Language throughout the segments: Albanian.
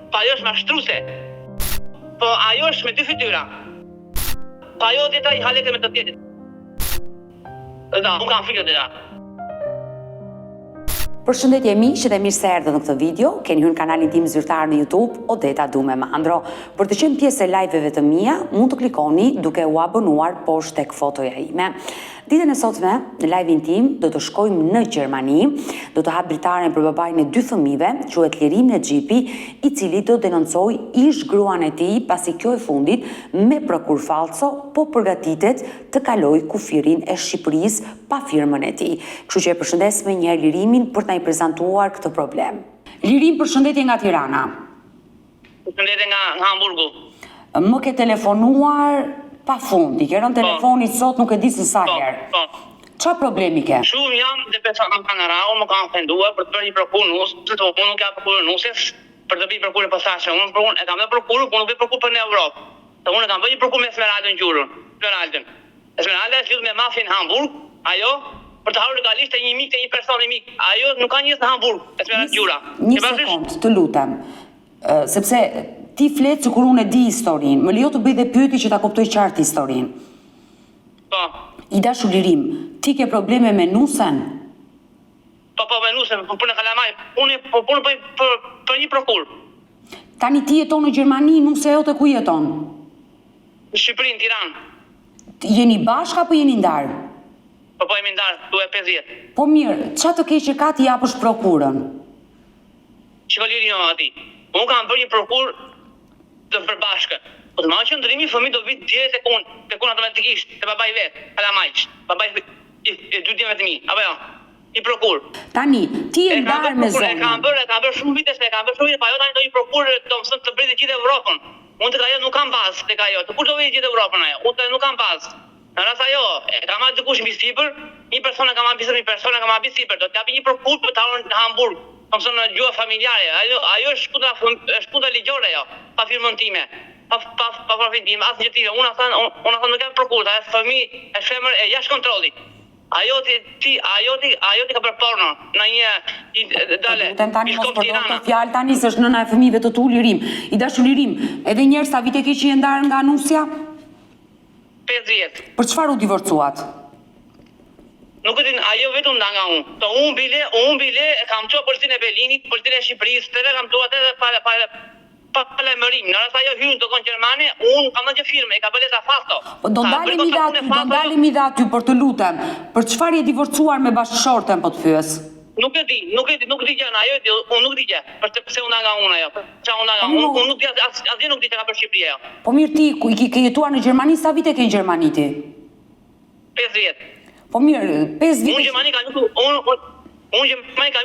Pa ajo është mashtruse. Po ajo është me dy fytyra. Pa ajo dita I halete me të tjetit. Da, unë kam frikë dita. Përshëndetje miq dhe mirë se erdhët në këtë video. Keni hyrë në kanalin tim zyrtar në YouTube, Odeta Dume Mandro. Për të qenë pjesë e live-eve të mia, mund të klikoni duke u abonuar poshtë tek fotoja ime. Ditën e sotme, në live-in tim, do të shkojmë në Gjermani, do të hap dritaren për babain e 2 fëmijëve, quhet Lirim Nexhipi, I cili do denoncoj ish gruan e tij pasi kjo e fundit me prokur falso po përgatitet të kaloj kufirin e Shqipërisë pa firmën e tij. Kështu që e përshëndes me njëherë Lirimin për të na I prezantuar këtë problem. Lirim, përshëndetje nga Tirana. Përshëndetje nga Hamburgu. Më ke telefonuar pa fund, I ke rënë telefoni sot nuk e di se sa herë. Qa problemi ke? Shumë jam dhe person më kanë rau, më kanë ofenduar për të bërë një prokur nus, unë nuk jam prokurë nuses, për të bëjë prokurë e posaçme. Unë e kam bërë prokurë, po nuk bëj prokurë për në Evropë. Dhe unë e kam bërë një prokurë me Esmeraldën gjurën. Esmeralda është lidhur me mafia në Hamburg, ajo për të harur legalisht e një mik të një person I mik. Ajo nuk ka njerëz në Hamburg, Esmeralda gjura. Një sekond, të lutem. Sepse ti flet sikur unë e di historinë. Më lejo të bëj dhe pyetje që ta kuptoj qartë historinë. Po. I dashur Lirim, ti ke probleme me nusen? Po me nusen, po punë kalamaj. Unë po punë për një prokur. Tani ti jeton në Gjermani, nuse jote ku jeton? Në Shqipëri, në Tiranë. Jeni bashkë apo jeni ndarë? Po jemi ndarë, tu e 5 vjet. Po mirë, çfarë të keq që ka ti japësh prokurën? Çka lidhje ka aty? Unë kam bërë një prokur të përbashkë. Po të marrë qëndrimi fëmijë do vit deri tek unë automatikisht, te babai vet, kalamajsh. Babai e 2 djemve të mi, apo jo? I prokur. Tani, ti je ndarë me zonën. E kam bërë shumë vite se e kam bërë shumë vite, pa ajo tani do një prokur të bëjë gjithë Evropën. Unë tek ajo nuk kam bazë tek ajo. Të kush do vijë gjithë Evropën ajo? Unë nuk kam bazë. Në rast ajo, e kam marrë dikush mbi sipër, një person e kam marrë një person e kam marrë sipër, do të japi një prokur për të harur në Hamburg. Në gjua familjare, ajo është shkunda ligjore ajo, pa firmën time, pa profin time, asë një tire. Unë thënë nuk e prokur, ajo fëmijë e femër e jashtë kontrollit. Ajo ti ka bërë porno në një dale. Tani mos përdor të fjalë tani se është nëna e fëmijëve të tu Lirim. I dashur Lirim, edhe një herë sa vite ke që je ndarë nga nusja? 5 vjet. Për çfarë u divorcuat? Nuk e din, ajo vetëm nda nga unë. To unë bile e kam çuar policinë e Berlinit, policinë e Shqipërisë, të kam çuar edhe pa lajmërim. Në rast ajo hyn të Gjermani, unë kam dhënë firmë, e ka bërë ta fasto. Po do ndalemi dhe aty për të lutem. Për çfarë je divorcuar me bashkëshorten po të pyes? Nuk e di gjë, ajo unë nuk di gjë. Pse unë nga unë ajo. Çfarë unë nga unë, unë nuk di asgjë nuk di çka për Shqipëri ajo. Po mirë ti ke jetuar në Gjermani, sa vite ke në Gjermani ti? 5 vjet. Po mirë, 5 vite. Unë Gjermani kam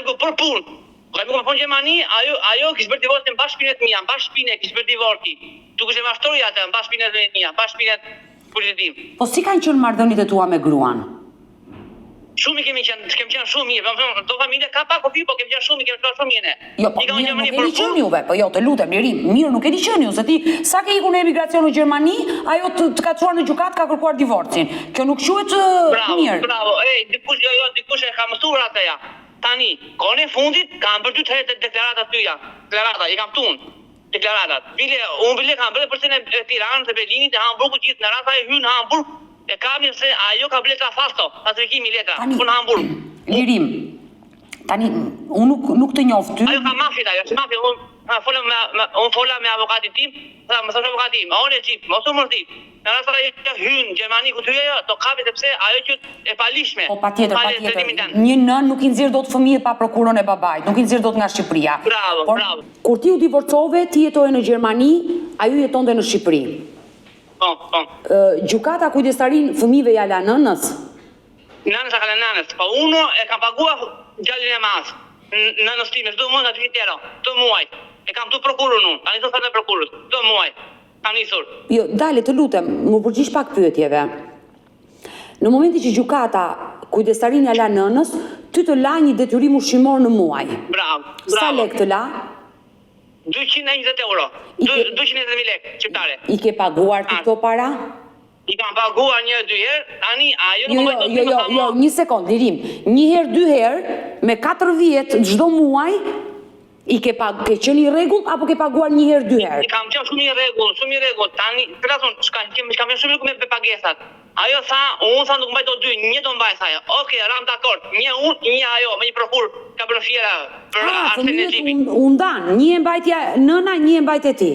ikur për punë. Kam ikur për Gjermani, ajo kishte bërë divorcin në bashkëpinet mia, në bashkëpinë kishte bërë divorci. Tu kishte mashtroi atë në bashkëpinet mia, bashkëpinet pozitiv. Po si kanë qenë marrëdhëniet e tua me gruan? Shumë kemi qenë shumë mirë, do familje ka pak kofi, po kemi qenë shumë mirë. Jo, po mirë nuk e di qenë juve, po jo, të lutem Lirim, mirë nuk e di qenë ju, se ti sa ke ikur në emigracion në Gjermani, ajo të ka çuar në gjykat ka kërkuar divorcin. Kjo nuk quhet mirë. Bravo, dikush e ka mësuar atë ja. Tani, kohën e fundit kanë bërë 2 herë deklaratat tyja. Deklarata, I kam tunë. Deklaratat. Unë bile kam bërë përse në Tiranë, të Berlinit, të Hamburgut gjithë, në rasta e hyn në Hamburg. E kam një se ajo ka letra fasto, patrikimi letra, në Hamburg. Lirim, tani, unë nuk të njoft ty. Ajo ka mafit, unë fola me avokatin tim, më thosht avokatim, onë e gjip, mos u mërzit. Në rasta ajo hynë në Gjermani ku ty ajo, do kapi sepse ajo që e palishme. Po patjetër, një nën nuk I nxjerr dot fëmijët pa prokurën e babait, nuk I nxjerr dot nga Shqipëria. Bravo. Kur ti u divorcove, ti jetoje në Gjermani, ajo jetonte në Shqipëri. Po. Gjykata kujdestarin fëmijëve ja la nënës? Nënës ka la nënës, po unë e kam paguar gjallin e mas. Nënës time, 2 muaj aty tjera, 2 muaj. E kam tu prokurën unë, tani do fatë prokurës, 2 muaj. Kam nisur. Jo, dale të lutem, më përgjigj pak pyetjeve. Në momentin që gjykata kujdestarin ja la nënës, ty të la një detyrim ushqimor në muaj. Bravo. Sa lek të la? 220 euro, 220.000 lekë qiptare. I ke paguar ti këto para? I kam paguar 1-2 herë, tani ajo nuk më do Jo, një sekond, Lirim. 1 herë, 2 herë, me 4 vjet çdo muaj, I ke qenë i rregull apo ke paguar një herë, dy herë? I kam qenë shumë i rregull. Tani, pëllaton, kam qenë shumë i rregull me pagesat. Ajo tha, unë tha nuk mbaj do dy, një do mbaj tha ajo. Okej, ram dakord. Një unë, një ajo, me një prokur ka bërë fiera për arsin e xhipit. U ndan, një e mbajtja nëna, një e mbajtë ti.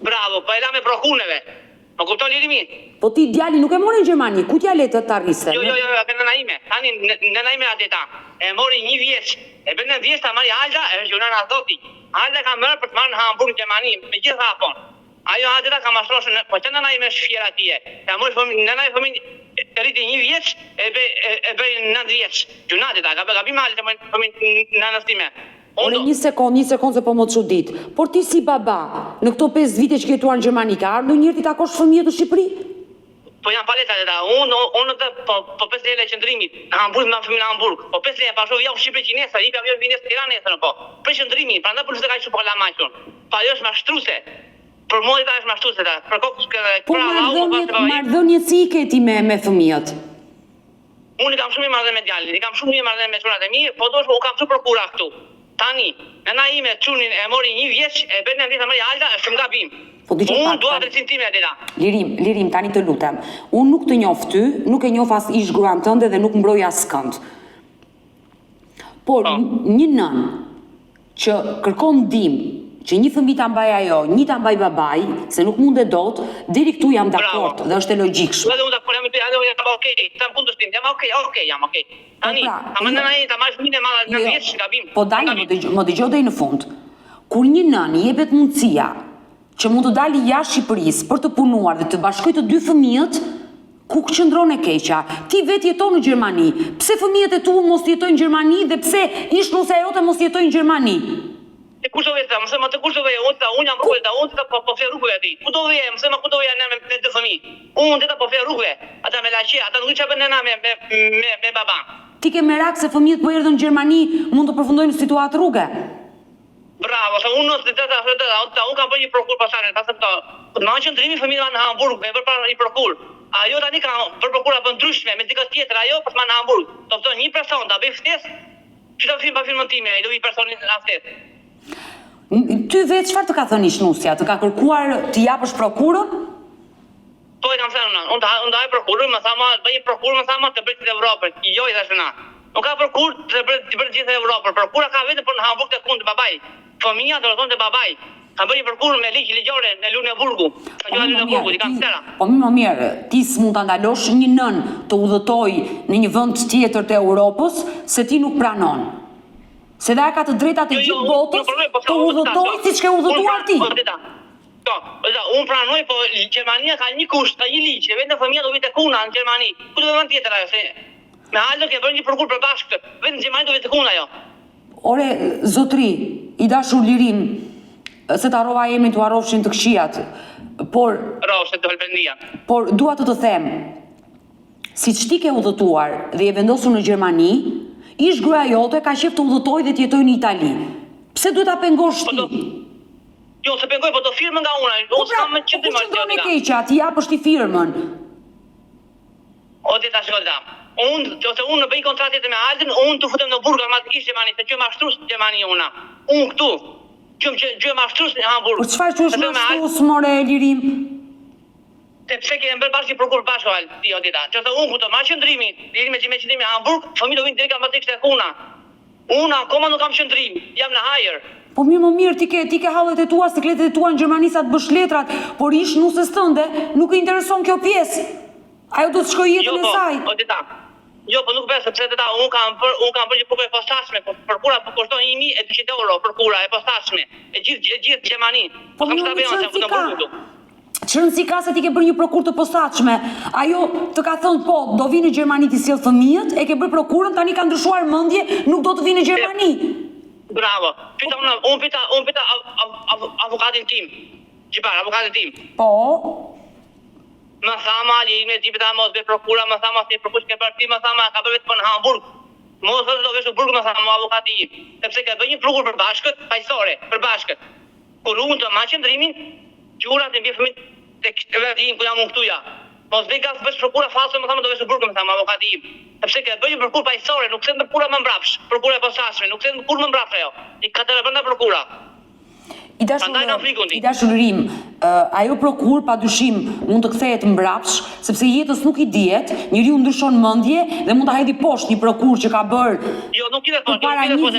Bravo, po e la me prokurëve. Më kupton Lirimi? Po ti djali nuk e mori në Gjermani, ku t'ja letë të arriste? Jo, ke nëna ime. Tani nëna ime ateta. E mori 1 vjeç. E bën 1 vjeç ta marri Alda, e gjunana zoti. Alda ka marrë për të marrë në Hamburg në Gjermani, me gjithë hapon. Ajo ateta ka mastroshën, po që nëna ime është fiera atje. Ka mori fëmijë, nëna e fëmijë e rriti 1 vjeç, e bëj 9 vjeç. Gjunateta, ka bë gabim Alda fëmijë nënës time. Ore, një sekond se po më çudit. Por ti si baba, në këto 5 vite që ke jetuar në Gjermani, ka ardhur njëherë ti takosh fëmijët në Shqipëri? Po janë paleta ata. Unë po 5 lele qëndrimit në Hamburg, me fëmijë në Hamburg. Po 5 lele pa shoh javë Shqipëri qinesa, i kam vjen në Tiranë nesër po. Për qëndrimin, prandaj po se ka shumë kolla maqur. Pa ajo është mashtruese. Për mua ata është mashtruese ata. Për kokë po marrëdhënie si ke ti me fëmijët? Unë kam shumë marrëdhënie me djalin, i kam shumë marrëdhënie me çunat e mi, po dosh u kam shumë prokura këtu. Tani, nëna ime çunin e mori 1 vjeç, e bën në ditë marrë Alda, është shumë gabim. Unë dua drejtsinë time atëra. Lirim, tani të lutem. Unë nuk të njoh ty, nuk e njoh as ish gruan tënde dhe nuk mbroj askënd. Por një nën që kërkon ndihmë, që një fëmijë ta mbaj ajo, një ta mbaj babai, se nuk mundet dot, deri këtu jam dakord dhe është e logjikshme. Edhe unë dakord jam me ajo, jam okay, jam kundërshtim, jam okay. Tani, ama nëna ai ta marrësh fëmijën e madhe në vjeç, gabim. Po dalë, më dëgjoj deri në fund. Kur një nën i jepet mundësia që mund të dalë jashtë Shqipërisë për të punuar dhe të bashkojë të 2 fëmijët, ku qëndron e keqja? Ti vetë jeton në Gjermani. Pse fëmijët e tu mos jetojnë në Gjermani dhe pse ish nusa jote mos jetojnë në Gjermani? Te kush do vetë, mëse më të kush do vetë, unë jam rrugë, unë po fle rrugëve aty. Ku do vetë, mëse më ku do vetë me 2 fëmijë. Unë po fle rrugëve. Ata me laqe, ata nuk çfarë bën nëna me baba. Ti ke merak se fëmijët po erdhën në Gjermani mund të përfundojnë situatë rrugë? Bravo, sa unë unë kam bërë një prokur pasane, pastaj këto. Në qendrimin fëmijëve në Hamburg, me bërë një prokur. Ajo tani ka bërë prokura të ndryshme me dikë tjetër ajo për të marrë në Hamburg. Do të thonë një person ta bëj ftesë, që ta film pa filmën time, ai do vi personin në ftesë. Ty vetë çfarë të ka thënë ishnusja? Të ka kërkuar të japësh prokurën? Po e kam thënë unë ndaj prokurën, më tha më bëj prokurë, më tha më të bëj të Evropës. Jo, i thashë na. Nuk ka prokurë të bëj gjithë Evropën. Prokura ka vetëm për në Hamburg të kundë babai. Fëmia do të thonë te babai. Ka bëj prokurë me ligj ligjore në Luneburgu. Ka qenë në Luneburgu, i kam thënë. Po më mirë, ti s'mund ta ndalosh një nën të udhëtoj në një vend tjetër të Europës se ti nuk pranon. Se dhe ka të drejtat e gjithë botës të udhëtoj siç ke udhëtuar ti. Unë pranoj, po Gjermania ka një kusht, ka një ligj, vetëm fëmia do vitë kuna në Gjermani. Ku do të vend tjetër ajo? Me Aldo ke bërë një prokur për bashkë, vetëm në Gjermani do vitë kuna ajo. Ore, zotri, i dashur Lirim, se të harrova emrin, të harrofshin të këqijat, por dua të them, siç ti ke udhëtuar dhe je vendosur në Gjermani, ish gruaja jote ka qef të udhëtoj dhe të jetoj në Itali. Pse duhet ta pengosh ti? Jo, se pengoj, po do firmën nga unë. Po pra, ku qëndron e keqja, ti japësh ti firmën? O, dita shkolda. Unë në bëj kontratit me Aldin, unë të futem në Burg automatikisht Gjermani, se që mashtrus në Gjermani una. Unë këtu, që mashtrus në Hamburg. Po çfarë që është mashtrus, more Lirim? Se pse ke bërë bashkë prokur bashkë ti o dita. Që unë ku të marr qëndrimin, deri me qëndrimi në Hamburg, fëmijët do vinë deri automatikisht tek una. Unë akoma nuk kam qëndrim, jam në hajër. Po mirë, ti ke hallet e tua, sikletet e tua në Gjermani sa të bësh letrat, por ish nusës tënde nuk e intereson kjo pjesë. Ajo do të shkojë jetën e saj. Jo, dita. Jo, po nuk besoj, sepse dita unë kam bërë një prokurë e posaçme, prokura po kushton 1200 euro prokura e posaçme, e gjithë Gjermani. Po kam Çrëndsi ka se ti ke bërë një prokurë të posaçme. Ajo të ka thënë po, do vinë në Gjermani ti sjell fëmijët, e ke bërë prokurën, tani ka ndryshuar mendje, nuk do të vinë në Gjermani. Bravo. Unë pita avokatin tim. Gjipar, avokatin tim. Po. Më thama, me ti pita mos bëj prokura, më thama si prokurë ke bërë ti, më thama ka bërë vetëm në Hamburg. Mos vetë do vesh në Burg, më thama avokati im. Sepse ka bërë një prokurë për bashkët, paqësore, për bashkët. Kur unë të ma qëndrimin, gjurat e mbi fëmijët tek vetëm ku jam unë këtu ja. Mos vi gas bësh prokura false, më thamë do vesh në burg, më thamë avokati im. Sepse ke bëj prokurë paqësore, nuk thënë prokura më mbrapsh, prokura e posaçme, nuk thënë kur më mbrapsh ajo. I ka të brenda prokura. I dashurim, ajo prokur pa dyshim mund të kthehet mbrapsh, sepse jetës nuk i dihet, njeriu ndryshon mendje dhe mund ta hedhë poshtë një prokur që ka bërë. Jo, nuk i dhe poshtë,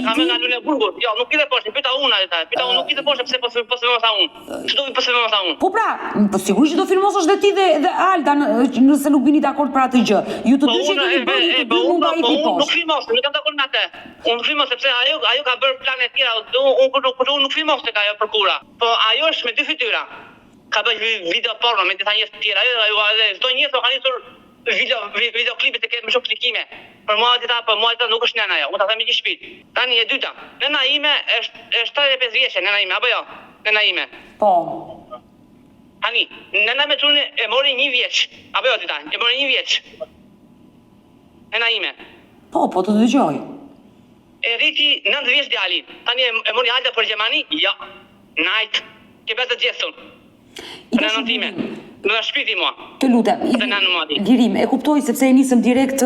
kam nga Lulleburgut. Jo, nuk i dhe poshtë, pyeta unë atë. Pyeta unë nuk i dhe poshtë pse po filmosa unë. Ç'do vi po filmosa unë? Po pra, po sigurisht që do filmosh dhe ti dhe Alda nëse nuk bini dakord për atë gjë. Ju të dy që keni bërë, ju të dy mund ta hiqni poshtë. Nuk filmos, nuk kam dakord me atë. Unë filmos sepse ajo ka bërë plane të tjera, unë nuk filmos tek ajo prokura. Po ajo është me dy fytyra. Ka bërë video porno me disa njerëz të tjerë. Ajo edhe çdo njeri ka nisur videoklipet e ketë më shumë klikime. Për mua ata nuk është nëna ajo. Unë ta them një shpirt. Tani e dyta. Nëna ime është 75 vjeçë, nëna ime apo jo? Nëna ime. Po. Tani, nëna me çunë e mori 1 vjeç. Apo jo tita? E mori 1 vjeç. Nëna ime. Po të dëgjoj. E rriti 9 vjeç djalin. Tani e mori Alda për Gjermani? Jo. Najt, ke betë të gjithë thunë. Për në nëntime, në dhe shpiti mua. Të lutem, Lirim, e kuptoj sepse e nisëm direkt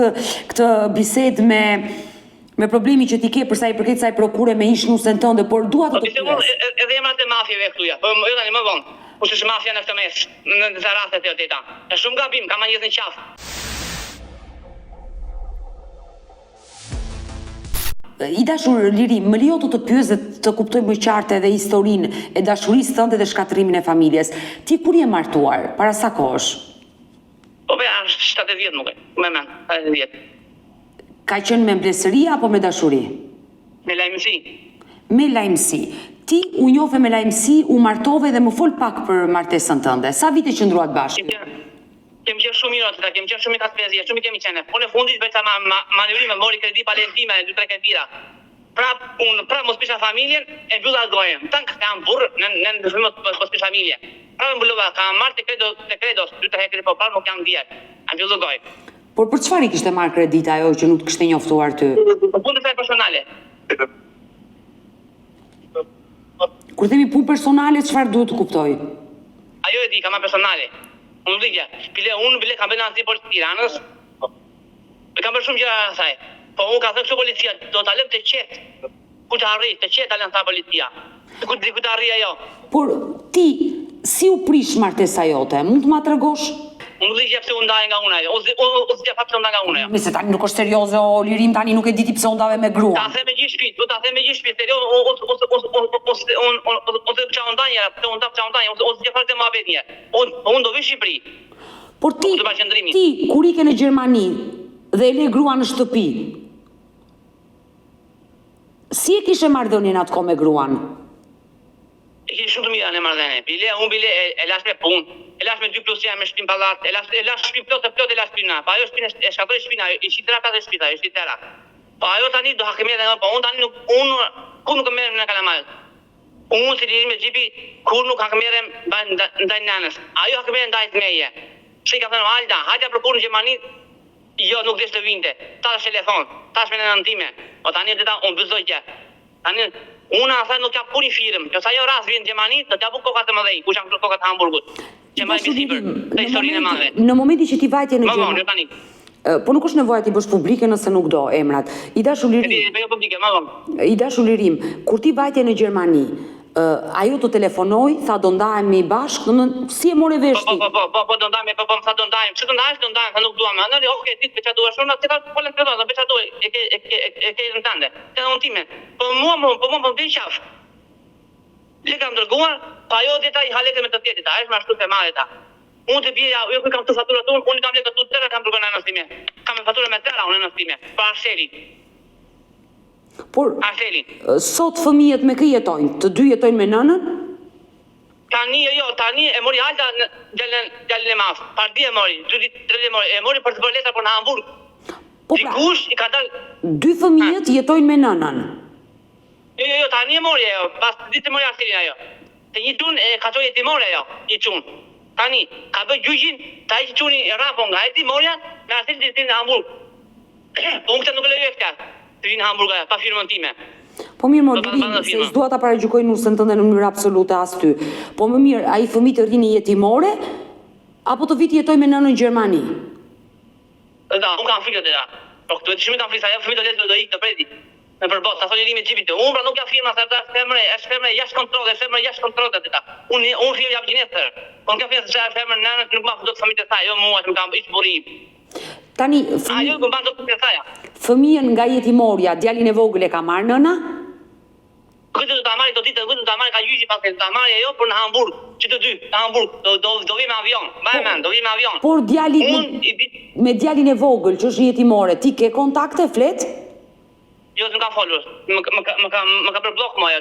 këtë bised me problemi që ti ke përsa i përket saj prokure me ishnusën tënde, por dua të të pyes. Edhe emrat e mafjeve këtuja, po jo tani më vonë, kush është mafja në këtë mes, në zaratet e teta. E shumë gabim, ka ma njës në qafë. I dashur Liri, më lejo të pyes dhe të kuptoj më qartë edhe historinë e dashurisë tënde dhe shkatërimin e familjes. Ti kur je martuar? Para sa kohësh? Po beja është 70 nuk e, me men, 70. Ka qenë me mblesëri apo me dashuri? Me lajmësi. Me lajmësi. Ti u njofe me lajmësi, u martove dhe më fol pak për martesën tënde. Sa vite që ndruat bashkë? Kem qenë shumë mirë atë, kem qenë shumë i kasë shumë i kemi qenë. Po në fundit bëjta manevrime, mori kredi palentime, 2-3 kredita. Pra mos pisha familjen, e mbylla gojën. Tank kam burr, në mos pisha familje. Pra mbyllova, kam marrë te kredos, 2-3 kredi po parë, nuk jam djerë. A mbyllë gojë. Por për çfarë i kishte marrë kredita ajo që nuk të kishte njoftuar ty? Punë të personale. Kur themi punë personale, çfarë duhet të kuptoj? Ajo e di, kam personale. Unë dhigja, unë kam bërë në anësi policë Tiranës, kam bërë shumë gjëra në saj. Po unë ka thënë kështu policia, do të alem të qetë, ku të arri, të qetë alem të policia, ku të arri ajo. Por ti, si u prish martesa jote, mund të ma të regosh? Unë dhigja pëse unë ndaj nga unë ajo, unë zgja pa pëse unë ndaj nga unë ajo. Mise tani nuk është serioze o Lirim, tani nuk e diti pëse unë ndave me grua. Ta the me gjithë shpit, do ta the me gjithë shpit, serios, ose pëqa unë ndaj njëra, pëse unë ta pëqa unë ndaj, ose zgja fakte më abet një. Unë do vi Shqipëri. Por ti, kur ike në Gjermani dhe e le grua në shtëpi, si e kishe marrëdhënien atë kohë me gruan? E kishe shumë të mira në marrëdhënie. Unë bile e lash me punë, e lash me 2+1 me shtëpinë pallat, e lash shtëpinë plot e lash shtëpinë. Po ajo shtëpinë e shkatroi shtëpinë, i shitera katë shtëpita, i shitera. Po ajo tani do hakimia, po unë tani ku nuk merrem në Kalamaj. Unë si Lirim me Gjipi, kur nuk hakmerem ndaj nanës. Ajo hakmerem ndaj të meje. Se i ka thënë Alda për punë në Gjermani, jo nuk desh të vinte. Tash telefon, tash me nënën time. O tani unë bëzoj që. Tani unë a thënë nuk ka puni firëm. Që sa jo rast vjen në Gjermani, do t'ja bu kokat të mëdhej, ku janë kokat të Hamburgut. Që mbaj me sipër, të historinë e madhe. Në momenti që ti vajtje në Gjermani. Po nuk është nevoja ti bësh publike nëse nuk do emrat. I dashur Lirim, kur ti vajtje në Gjermani, ajo të telefonoj, tha do ndajemi bashkë, si e more vesh ti? Po do ndajemi, po më tha do ndajemi, që do ndajemi, tha nuk duam, okej, ti të qa duhe shumë, që ta polen të do, qa duhe, e ke në tande, të në time, po mua më të qafë. Le kam dërguar, pa ajo dita i halete me të tjetit, a është ma shtu të madhe ta. Unë të bje, jo kuj kam të faturët unë, unë kam le të tëra, kam dërguar në nëstime. Kam e faturë me tëra unë në nëstime, pa Arseli. Por, sot fëmijët me kë jetojnë? Të dy jetojnë me nënën? Tani e mori Alda djallin e mafë. Pardi e mori, 2 ditë, 3 ditë e mori për të bërë letra për në Hamburg. Dikush i ka dalë... 2 fëmijët jetojnë me nënën? Jo, tani e mori ajo, pas të ditë e mori Arselin ajo. Të një qunë e ka qoj e ti mori ajo, një qunë. Tani, ka bë gjyqin, ta i që qunë i rapon nga e ti morja, me Arselin të në Hamburg. Po më këtë nuk e lejo e këtë. Të vinë Hamburga, pa firmën time. Po mirë më Lirim, se s'dua ta paragjykoj nusën tënde në mënyrë absolute as ty. Po më mirë, ai fëmijë të rinë jetimore Apo të viti jetoj me nënën në Gjermani? Da, unë kam frikë dera. Po këtu shumë kam frikë, ajo fëmijë do ikë të preti. Në përbot, sa thonë me xhipit. Unë pra nuk jam firma se ata është femre jashtë kontrollit, është femre jashtë kontrollit atë. Unë firmë jam gjinestër. Po nuk jam firma se është femre nënën nuk ma do të fëmijët e saj, jo mua që më kam ish burrim. Tani Ajo më ban do të saja. fëmijën nga jetimorja, djalin e vogël e ka marrë nëna? Këtë do ta marrë do ditë, këtë do ta marrë ka gjyqi pas do ta marrë ajo për në Hamburg, që të dy, në Hamburg, do vi me avion. Do vi me avion. Por me djalin e vogël që është jetimore, ti ke kontakte, flet? Jo, nuk kam folur. Më ka bërë blok më ajo,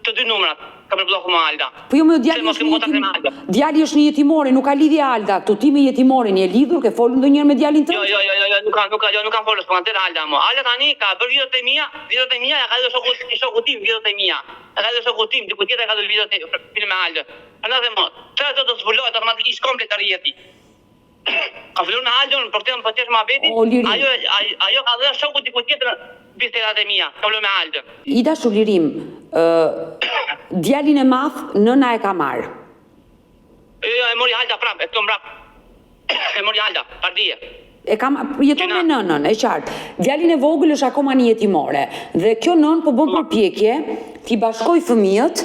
të dy numrat. Ka bërë blok më Alda. Po jo, djali është një jetimore, nuk ka lidhje Alda. Këtu ti me jetimoren je lidhur, ke folur ndonjëherë me djalin tënd? Jo, nuk kam folur, s'kam tërë Alda më. Alda tani ka bërë videot e mia ja ka dhënë shoku tim videot e mia. E ka dhënë shoku tim, diku tjetër ka dhënë videot e film me Alda. Ana dhe më, çfarë do të zbulohet automatikisht komplet rrjeti. Ka filluar në Aldon, por këtë më pëlqesh më abeti. Ajo ka dhënë shoku diku tjetër bisedat e mia. Ka vënë me Aldon. I dashur Lirim, djalin e madh nëna e ka marrë. Jo, e mori Alda prapë, e këto mbrap. E mori Alda, pardije. Jeton me nënën, e qartë. Djalin e vogël është akoma një jetimore dhe kjo nën po bën përpjekje t'i bashkoj fëmijët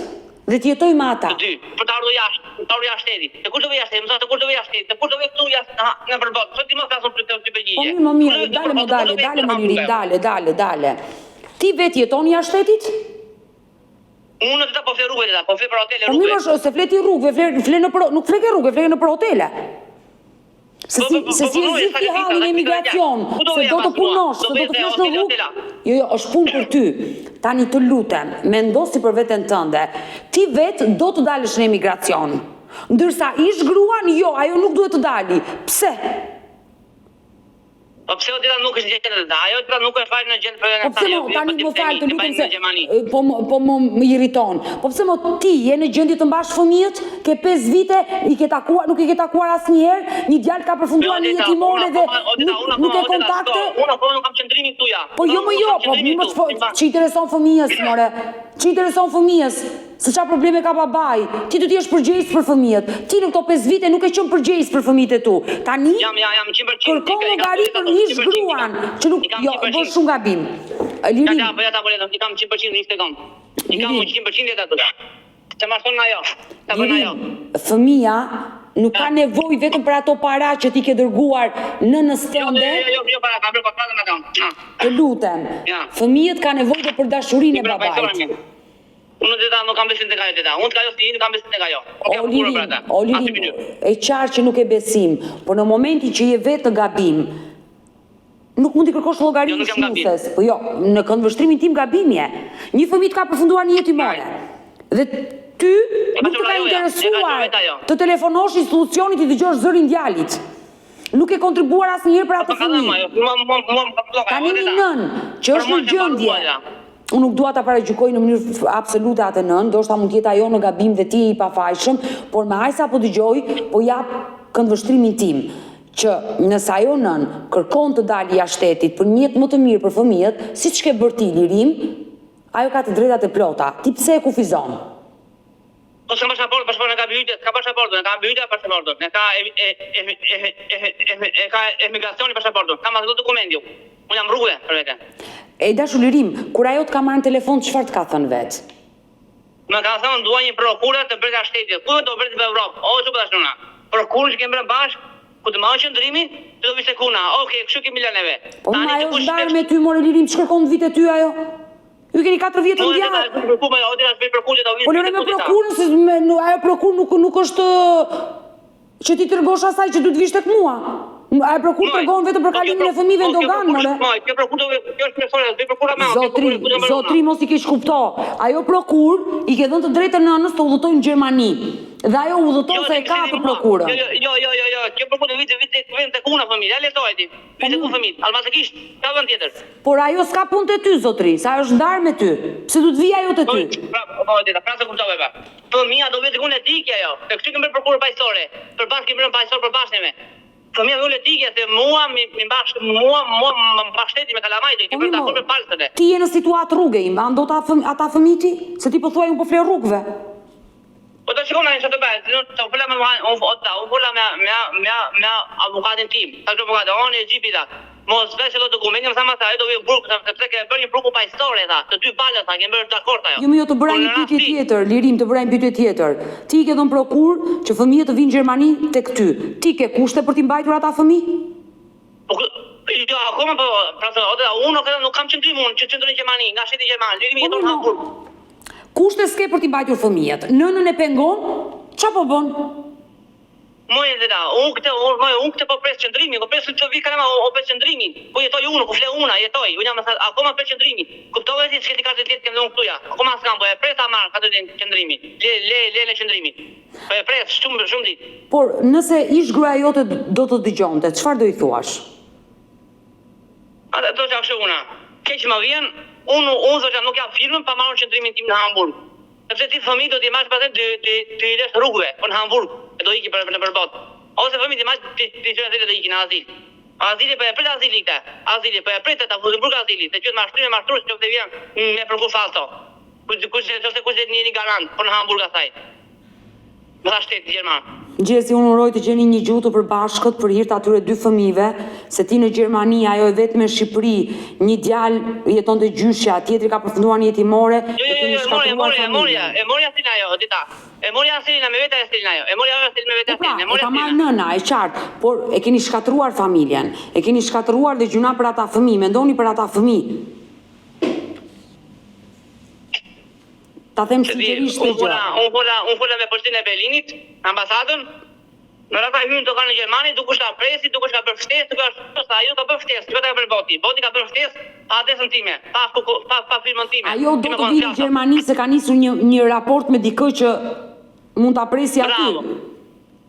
dhe t'jetoj me ata. Të dy, për të ardhur jashtë shtetit. Të kur do vi jashtë shtetit, të kur do vi jashtë shtetit, të kur do vi këtu jashtë në përbot. Sot ti më flasun për të përgjigje. Po më mirë, dale më Lirim, dale. Ti vetë jeton jashtë shtetit? Unë në të po fle rrugëve, po fle për hotele rrugëve. Po mirë, se fleti rrugëve, nuk fleke rrugëve, fleke në për hotele. Se si ziti hallin e emigracion, se do të punosh, se do të flesh në rrugë. Jo, është punë për ty. Tani të lutem, mendo si për veten tënde. Ti vetë do të dalësh në emigracion. Ndërsa ish gruan, jo, ajo nuk duhet të dali. Pse? Po pse o dita nuk është gjendë dhe ajo dita nuk është fajnë në gjendë për Po pse mo tani më falë të lutem se po më irriton. Po pse mo ti je në gjendje të mbash fëmijët, ke 5 vite, nuk i ke takuar asnjëherë, një djalë ka përfunduar një jetimore dhe nuk e kontakte. Unë nuk kam qëndrimi këtu ja. Po jo më jo, po më që intereson fëmijës, more. Që intereson fëmijës? Se qa probleme ka babai, ti du t'i është përgjegjës për fëmijët. Ti në këto 5 vite nuk e qënë përgjegjës për fëmijët e tu. Tani, kërkon llogari për një shgruan, që nuk, jo, bërë shumë gabim. Lirim. Ja ta boletom, i kam 100% në 1 sekond. I kam 100% e të atë. Që ma shtonë ajo, ta bërë ajo. Fëmija nuk ka nevoj vetëm për ato para që ti ke dërguar nënës tënde. Jo, para, ka bërë kontratën me ta. Të lutem, fëmijët ka nevoj dhe për dashurinë e babait. Unë të ta nuk kam besim të ka jo të ta. Unë të ka jo s'ti, nuk kam besim të ka jo. O Lirim, e qarë që nuk e besim, por në momentin që je vetë në gabim, nuk mund t'i kërkosh llogari shqipses. Po jo, në këndvështrimin tim gabim je. Një fëmijë ka përfunduar një jetimore. Dhe ty nuk të ka interesuar të telefonosh institucionit i dëgjosh zërin djalit. Nuk e kontribuar asnjëherë për atë fëmijë. Tani një nën që është në gjendje. Unë nuk dua ta paragjykoj në mënyrë absolute atë nën, ndoshta mund të jetë ajo në gabim dhe ti i pafajshëm, por me aq sa po dëgjoj, po jap këndvështrimin tim që nëse ajo nën kërkon të dalë jashtë shtetit për një jetë më të mirë për fëmijët, siç ke bërë ti Lirim, ajo ka të drejtat e plota. Ti pse e kufizon? Po s'ka pasaportë, pasaportë ka byjtë, ka pasaportë, ka byjtë pasaportë, ka emigracioni pasaportë, kam ato dokumenti. Unë jam rrugë për vete. E dashur Lirim, kur ajo të ka marrë në telefon, çfarë të ka thënë vetë? Më ka thënë dua një prokurë të brenda shtetit. Ku do bëhet në Evropë? O çu bashkëna. Prokurë që kemi bërë bashkë, ku të marrë qendrimin, ti do vishte kuna. Okej, kështu kemi lënë neve. Po ajo ndar me ty more Lirim, ç'kërkon vite ty ajo? Ju keni 4 vjet të ndjarë. Po lëre me prokurën, se ajo prokurë nuk është që ti tërgosh asaj që du të vish tek mua. Ajo prokurë tërgon vetëm për kalimin e fëmijëve në dogan, more. Zotri mos i keq kupto. Ajo prokurë i ke dhënë të drejtë nënës të udhëtojnë në Gjermani. Dhe ajo udhëton se e ka të prokurën. Jo. Kjo prokurë vite vend tek una fëmijë. Ja lezoj ti. Vite ku fëmijë. Almatikisht, ka vend tjetër. Por ajo s'ka punë te ty, zotri, sa është ndarë me ty. Pse du të vijë ajo te ty? Po, pra se kuptove pa. Fëmia do vete ku në etikja ajo. Te kështu kemi bërë prokurë paqësore. Përbashkë kemi bërë paqësor përbashkë me. Fëmia vjen etikja se mua më mbashteti me kalamajt, ti bën dakord me palsën. Ti je në situatë rrugë im, ando ata fëmijë ti? Se ti po thuaj un po fle rrugëve. Po të shikon ai çfarë bëhet. Të fola me avokatin tim. Ta avokat, oni e gjipi ta. Mos vesh ato dokumente, më thamë ajo do vi burg, sepse ke bërë një burgu pa histori tha. Të dy balat tha, kemi bërë dakord ajo. Jo, të bëra një pyetje tjetër, Lirim, të bëra një pyetje tjetër. Ti ke dhënë prokur që fëmijët të vinë në Gjermani tek ty. Ti ke kushte për t'i mbajtur ata fëmijë? Po jo, akoma po, pra unë nuk kam qendrim unë që qendroj në Gjermani, nga shteti gjerman, Lirimi jeton në Hamburg. Kushte s'ke për t'i mbajtur fëmijët. Nënën e pengon, ç'a po bën? Moje dhe da, unë këtë po pres qëndrimin, po pres të vi kalama o pres qëndrimin. Po jetoj unë, ku fle una, jetoj. Unë jam akoma pres qëndrimin. Kuptove si s'ke ti ka të letë kemë dhënë këtuja. Akoma s'kam, po e pres ta marr ka të qëndrimin. Le në qëndrimin. Po e pres shumë ditë. Por nëse ish gruaja jote do të dëgjonte, çfarë do i thuash? Atë do të thashë una. Keq më vjen, unë zotë nuk jap firmën pa marrë qëndrimin tim në Hamburg. Sepse ti fëmijë do t'i marrësh pastaj të i lësh rrugëve, po në Hamburg, do iki për botë. Ose fëmijë ti marrësh ti çon do ikin në azil. Azili po e pret azili këtë. Azili po e pret ta Hamburg azili, se qytet mashtrues nëse vjen me prokur falso. Kush një garant po në Hamburg asaj. Në shtetin gjerman. Gjesi, unë uroj të gjeni një gjuhë të përbashkët për hir të atyre dy fëmijëve, se ti në Gjermani, ajo e vetme në Shqipëri, një djalë jeton të gjyshja, tjetri ka përfunduar një jetimore, e morja asilin ajo, dita. E morja asilin me vete asilin ajo. E morja asilin me vete asilin. E ka marrë nëna, e qartë, por e keni shkatruar familjen, e keni shkatruar dhe gjuna për ata fëmijë, mendoni për ata fëmijë. Ta them sinqerisht të gjë. Unë fola me Poshtinë e Berlinit, ambasadën. Në rrata hyn të kanë në Gjermani, dukush ka presi, dukush ka bërë ftesë, dukush ajo ka bërë ftesë, çfarë ka bërë Boti? Boti ka bërë ftesë pa adresën time, pa firmën time. Ajo do të vinë në Gjermani se ka nisur një raport me dikë që mund ta presi aty.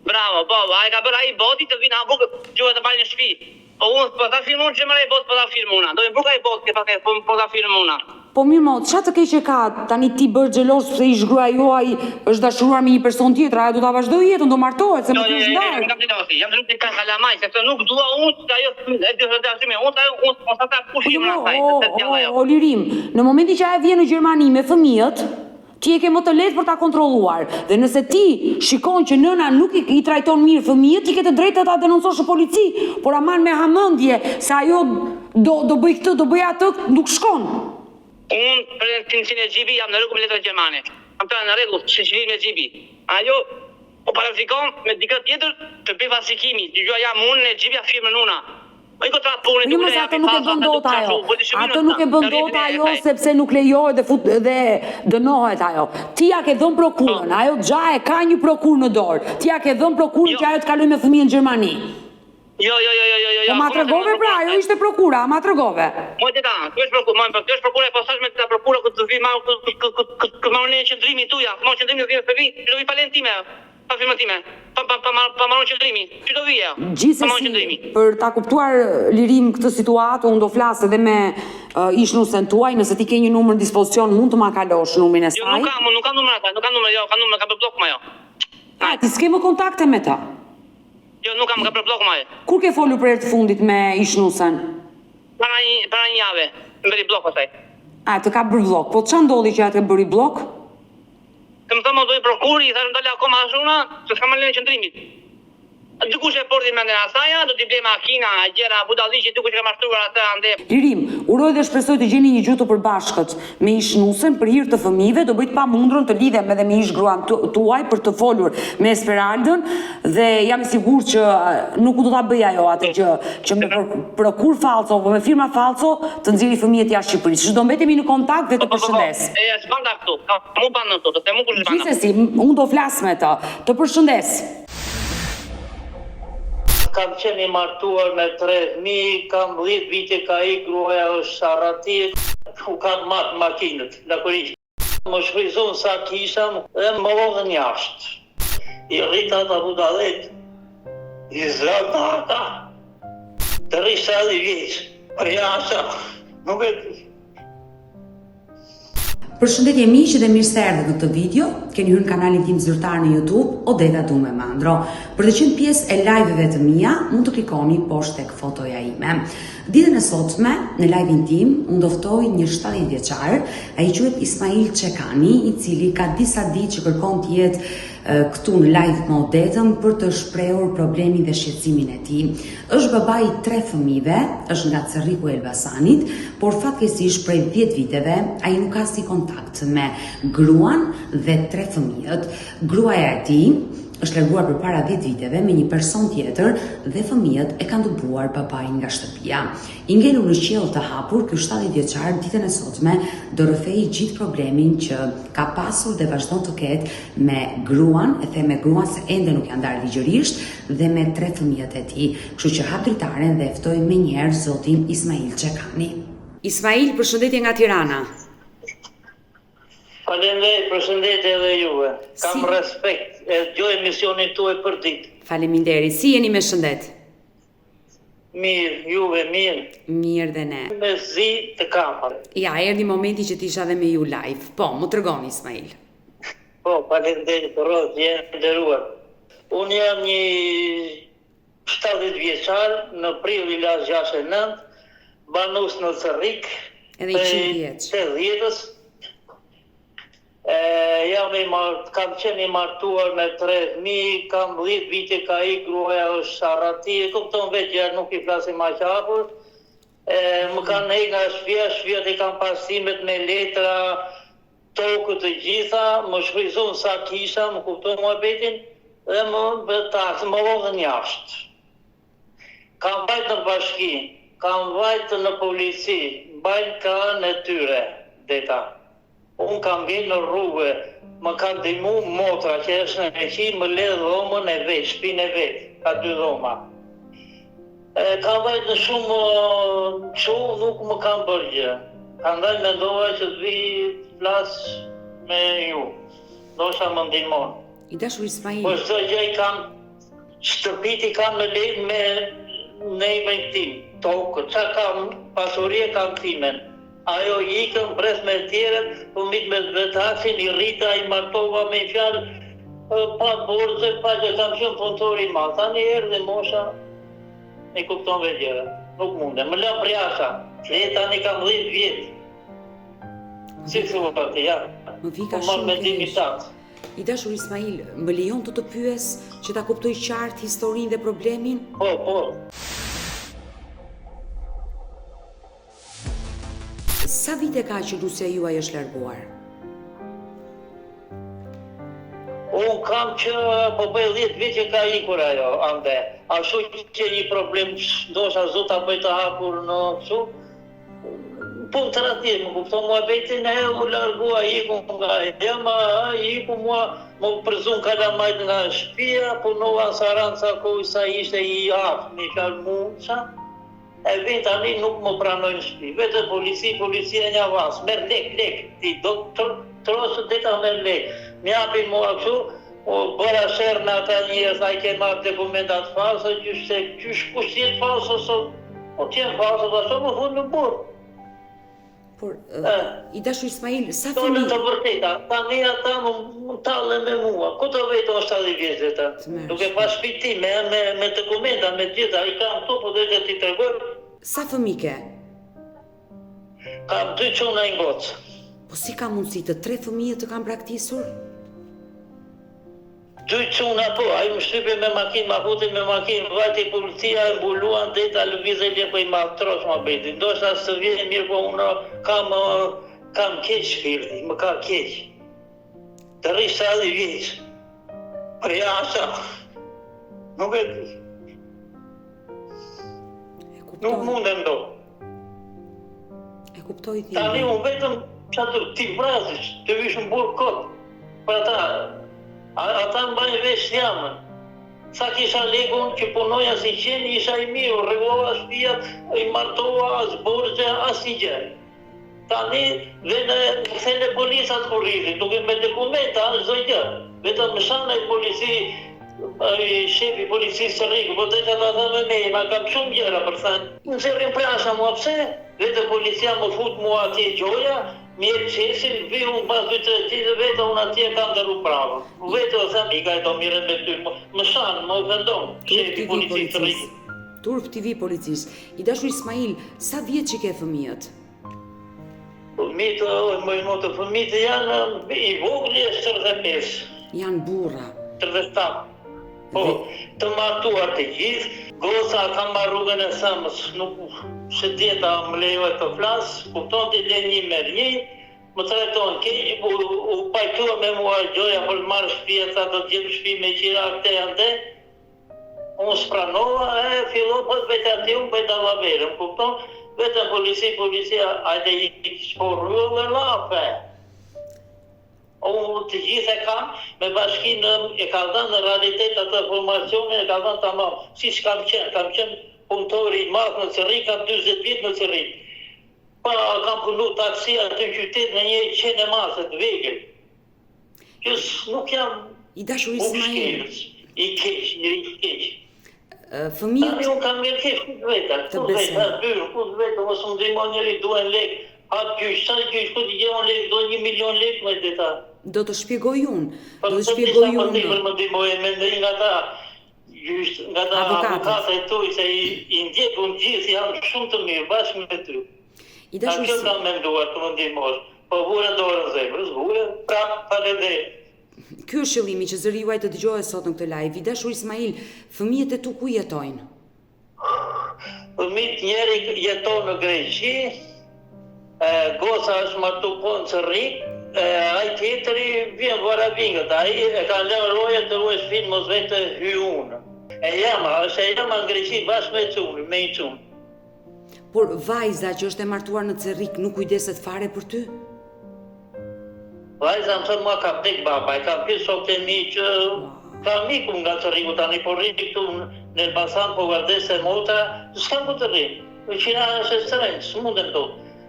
Bravo, po, ai ka bërë ai Boti të vinë në Hamburg, duhet të balë në shtëpi. Po unë po ta firmon Gjermani Bot, po ta firmona. Do të burg ai Bot, ke pastaj po ta firmona. Po mirë mo, çfarë të keqe ka tani ti bërë xheloz pse ish gruaja juaj është dashuruar me një person tjetër, ajo do ta vazhdojë jetën, do martohet, se më thua ndarë. Jam të ka kalamaj, sepse nuk dua unë ajo e di dashurimi, unë sa ta pushim në asaj. O Lirim, në momentin që ajo vjen në Gjermani me fëmijët, ti e ke më të lehtë për ta kontrolluar. Dhe nëse ti shikon që nëna nuk i trajton mirë fëmijët, ti ke të drejtë ta denoncosh në polici, por aman me hamendje se ajo do bëj këtë, do bëj atë, nuk shkon. Unë për tinësin e gjibi jam në rregull me letrat gjermane. Jam të në rregull, shqiptimin e gjibi. Ajo o parafikon me dikë tjetër të bëj falsikimi. Gjua jam unë e gjibja firmën una. Po iko tra punë duke ja ato nuk e bën dot ajo. Ato nuk e bën dot ajo sepse nuk lejohet dhe dënohet ajo. Ti ja ke dhënë prokurën, ajo xha e ka një prokurë në dorë. Ti ja ke dhënë prokurën që ajo të kalojë me fëmijën në Gjermani. Jo. Po ma tregove pra, ajo ishte prokura, ma tregove. Mojtë ta, kjo është prokura e posaçme të prokura ku të vi marrë në qendrimin tuja, marrë qendrimin e fëmijë, do vi palen time, pa firmën time, pa marrë qendrimin. Çi do vija? Gjithsesi, për ta kuptuar Lirim këtë situatë, unë do flas edhe me ishnusën tuaj, nëse ti ke një numër në dispozicion, mund të ma kalosh numrin e saj. Jo, nuk kam numër ata, ka bërë blok më ajo. Ti s'ke më kontakte me ta? Jo, nuk kam, ka bërë blok më ajo. Kur ke folur për herë të fundit me ishnusën? Para një javë, më bëri blok pastaj. Të ka bërë blok, po ç'a ndodhi që atë bëri blok? Të më thëmë do i prokuri, thashë më dalë akoma ashuna, se s'kam marrë në qendrimit. Dikush e porti mendjen asaja, do t'i blej makina, gjëra budalliqi, dikush ka mashtruar atë ande. Lirim, uroj dhe shpresoj të gjeni një gjuhë të përbashkët me ishnusën për hir të fëmijëve, do bëj të pamundrën të lidhem edhe me ish-gruan tuaj për të folur me Esmeraldën dhe jam i sigurt që nuk do ta bëj ajo atë gjë që me prokur falso apo me firma falso të nxjerrë fëmijët jashtë Shqipërisë. Çdo mbetemi në kontakt dhe të përshëndes. S'banda këtu. Mu banda këtu, të mu kush banda. Gjithsesi, unë do flas me të. Të përshëndes. Kam qenë i martuar me 3 fëmijë, kam 10 vite ka i gruaja është Sarati, ku kanë marrë makinët, dakori. Më shfryzon sa kisha dhe më vodhën jashtë. I rrita të budalet, i zrata ata, 3 vjeç, për jashtë, nuk e... Përshëndetje miq dhe mirë se erdhët në këtë video. Keni hyrë në kanalin tim zyrtar në YouTube, Odeta Dume Mandro. Për të qenë pjesë e live-eve të mia, mund të klikoni poshtë tek fotoja ime. Ditën e sotme, në live-in tim, unë ndoftoj një 70 vjeçar, ai quhet Ismail Çekani, i cili ka disa ditë që kërkon të jetë këtu në live me Odetën për të shprehur problemin dhe shqetësimin e tij. Është baba i 3 fëmijëve, është nga Cerriku e Elbasanit, por fatkeqësisht prej 10 viteve ai nuk ka si kontakt me gruan dhe 3 fëmijët. Gruaja e tij është larguar përpara 10 viteve me një person tjetër dhe fëmijët e kanë dëbuar babain nga shtëpia. I ngelur në qiell të hapur, ky 70 vjeçar ditën e sotme do rrëfej gjithë problemin që ka pasur dhe vazhdon të ketë me gruan, e them me gruan se ende nuk janë ndarë ligjërisht, dhe me 3 fëmijët e tij. Kështu që hap dritaren dhe ftoj më njëherë zotin Ismail Çekani. Ismail, përshëndetje nga Tirana. Faleminderit, përshëndetje edhe juve. Kam respekt, e dëgjoj emisionin tuaj për ditë. Faleminderit. Si jeni me shëndet? Mirë, juve mirë. Mirë dhe ne. Me zi të kamare. Ja, erdhi momenti që t'isha dhe me ju live. Po, më tregoni Ismail. Po, faleminderit për rrot, jenë nderuar. Unë jam një 70 vjeçar, në prill i las 69, banus në Cerrik. Edhe i 100 vjeç. 80-s. Kam qenë i martuar me 3 fëmijë, kam 10 vite ka i gruaja është Sharati, e kupton vetë nuk i flasim aq hapur. Më kanë nejë nga shtëpia i kam pasimet me letra, tokë të gjitha, më shfryzon sa kisha, më kupton muhabetin, dhe më vodhën jashtë. Kam vajtë në bashki, kam vajtë në polici, bajnë ka në tyre, deta. Unë kam vjenë në rrugë, më kanë dimu motra që është në Meqi, më ledhë dhomën e vetë, shpinë e vetë, ka 2 dhoma. Kam vajtë në shumë që nuk më kam bërgjë. Kam dhe mendova që të vi flasë me ju, dosha më ndihmon. I dashur Ismail. Po çdo gjë i kam, shtëpit i kam në lejtë me nejmën tim, tokë, qa kam, pasurie kam timen. Ajo i ikën pres me tjerët, fëmit me vetasin, i rrita, i martova me fjalë, pa borëse, pa që kam shumë punëtori ma. Tani erdhi mosha, i kupton vegjera, nuk munde. Më lëm prjasha, se tani kam 10 vjetë. Si thua pati, ja. Më vika shumë keq. I dashur Ismail, më lejon të pyes që ta kuptoj qartë historinë dhe problemin? Po. Sa vite ka që lusja juaj është larguar? Unë kam që po bëj 10 vite që ka ikur ajo, ande. Ashtu që një problem, ndosha zota bëj të hapur në kësu, punë të ratit, më kupton muhabetin e u largua, iku nga jema, iku mua, më përzun kalamajt nga shtëpia, punova Saranca ku sa ishte i aftë, një fjalë mundësha. E vend tani nuk më pranojnë shtëpi. Vetë policia një avans, merr lek, ti doktor, trosë deta merr lek. M'japin mua kështu, bëra sherr me ata njerëz, ai ke marrë dokumentat false, qysh kush jetë false sot? Po t'jenë false, ashtu më fund në burr. Por, i dashur Ismail, sa fëmijë? Tonë të vërteta, tani ata më tallen me mua. Ku të vetë o 70 vjeç ata? Duke pas shpiti, me dokumenta, me gjitha, i kam tu, po dhe që ti tregoj. Sa fëmijë ke? Kam 2 çuna i ngocë. Po si ka mundësi të 3 fëmijë të kanë braktisur? 2 çuna po, ai më shtypi me makinë, ma futi me makinë, vajti policia, e mbuluan deta, lëvizë e po i maltrosh ma beti. Ndoshta së vjen mirë, po unë kam keq shpirti, më ka keq. Të rri 70 vjeç. Për jashtë, nuk e di. Nuk mundem do. E kuptoj ti. Tani unë vetëm ti vrazish, të vish në burë kot. Për ata mbajnë vesh jamën. Sa kisha legun që punoja si qenë, isha i mirë, rregullova shtëpia, i martova, as borxhe, as i gjë. Tani vjen policat kur rritin, duke me dokumenta, çdo gjë. Vetëm më shanë ai polici, shefi policisë Cerriku, po të ta thënë me ma kam shumë gjëra për thënë. Më zerrin prasha mua pse? Vetë policia më fut mua atje gjoja, Mirë qesi, vi unë pas 2-3 ditë vetë, unë atje kam dërru pravën. Vetë o them, i ka e do mire me ty, më shanë, më vendon, shefi policisë të rritë. Turp TV policisë. I dashur Ismail, sa vjeç që ke fëmijët? Fëmijët janë i vogli e 45. Janë burra. 37. Po, të martuar të gjithë, goca kam marrë rrugën e sëmës, nuk se djeta më lejohet të flasë, kupton të le një me një, më trajton keq, u pajtua me mua gjoja për të marrë shtëpia, sa do të gjem shtëpi me qira këte ande, unë spranova, fillon për vetë ati unë bëjt allaverën, kupton, vetëm policia, ajde i shporru dhe lafe. Unë të gjithë e kam, me bashkinë e ka dhënë në realitet atë formacionin, e ka dhënë tamam, si s'kam qenë punëtori i madh në Cerrik, kam 40 vjet në Cerrik. Pa kam punu taksi atë në qytet në një qenë e madhe të vegël. Që nuk jam I dashur Ismail, i keq, njëri i keq. Fëmijët Tani unë kam mirë keq këtë vetë, këtë vetë, mos më ndihmon njëri, duhen lek. Atë gjysh, sa gjysh, këtë i gjemon lek, do 1 milion lek me deta. do të shpjegoj unë. Më ndihmoj me ndihmoj nga ta gjysh, nga ta avokate tu, se i ndjekun gjithë, janë shumë të mirë, bashkë me ty. I dashur Kjo kam menduar të më ndihmosh, po vure dorën zemrës, vure prapë faleminderit. Ky është qëllimi që zëri juaj të dëgjohet sot në këtë live. I dashur Ismail, fëmijët e tu ku jetojnë? Fëmijët njeri jeton në Greqi, goca është martu po në Cerrik, ai tjetëri vjen varabingët, ai e ka lënë roja të ruaj shtëpinë mos vetë hy unë. E jama në Greqi bashkë me cunë, me i cunë. Por vajza që është e martuar në Cerrik nuk kujdeset fare për ty? Vajza më thënë mua ka vdek baba, e ka pjesë sot e mi që ka miku nga Cerriku tani, po rritë këtu në Elbasan, po gardes e motra, s'kam ku të rritë. Qina është e sërejnë, s'mundem të.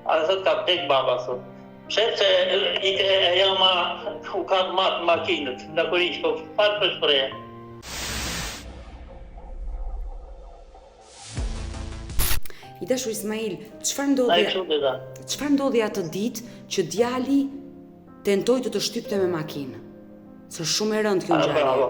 A thët ka vdek baba, thët. Sepse e jama u ka matë makinët, në kërishë, po farë për shpreje. I dashur Ismail, çfarë ndodhi atë ditë që djali tentoi të shtypte me makinë? Së shumë e rëndë kjo ngjarje.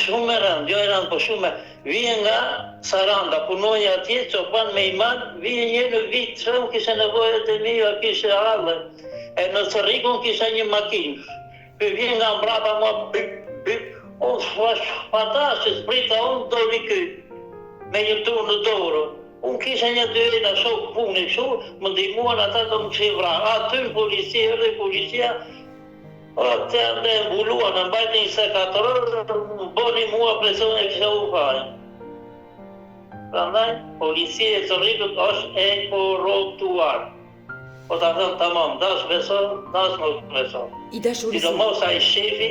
Shumë e rëndë, jo e rëndë, po shumë e vije nga Saranda, punoj atje, çopan me iman, vije një në vit, që unë kishe nevojët e mija, kishe ardhe. E në Cerrikun kishe një makinë. Për vije nga mbrapa mua, unë fantastë, sprita unë doli këj, me një turë në dorë. Unë kishe një dyri në shokë punë, më ndihmuan ata të më këshin vra. Aty policia, të janë dhe mbuluan, në mbajtë një sekatorër, më boni mua presion e kësha u fajnë. Prandaj, policia e Cerrikut është e korruptuar. Po ta thëmë tamam, dash beson, dash mos beson. I dashur Ismail. Sidomos ai shefi,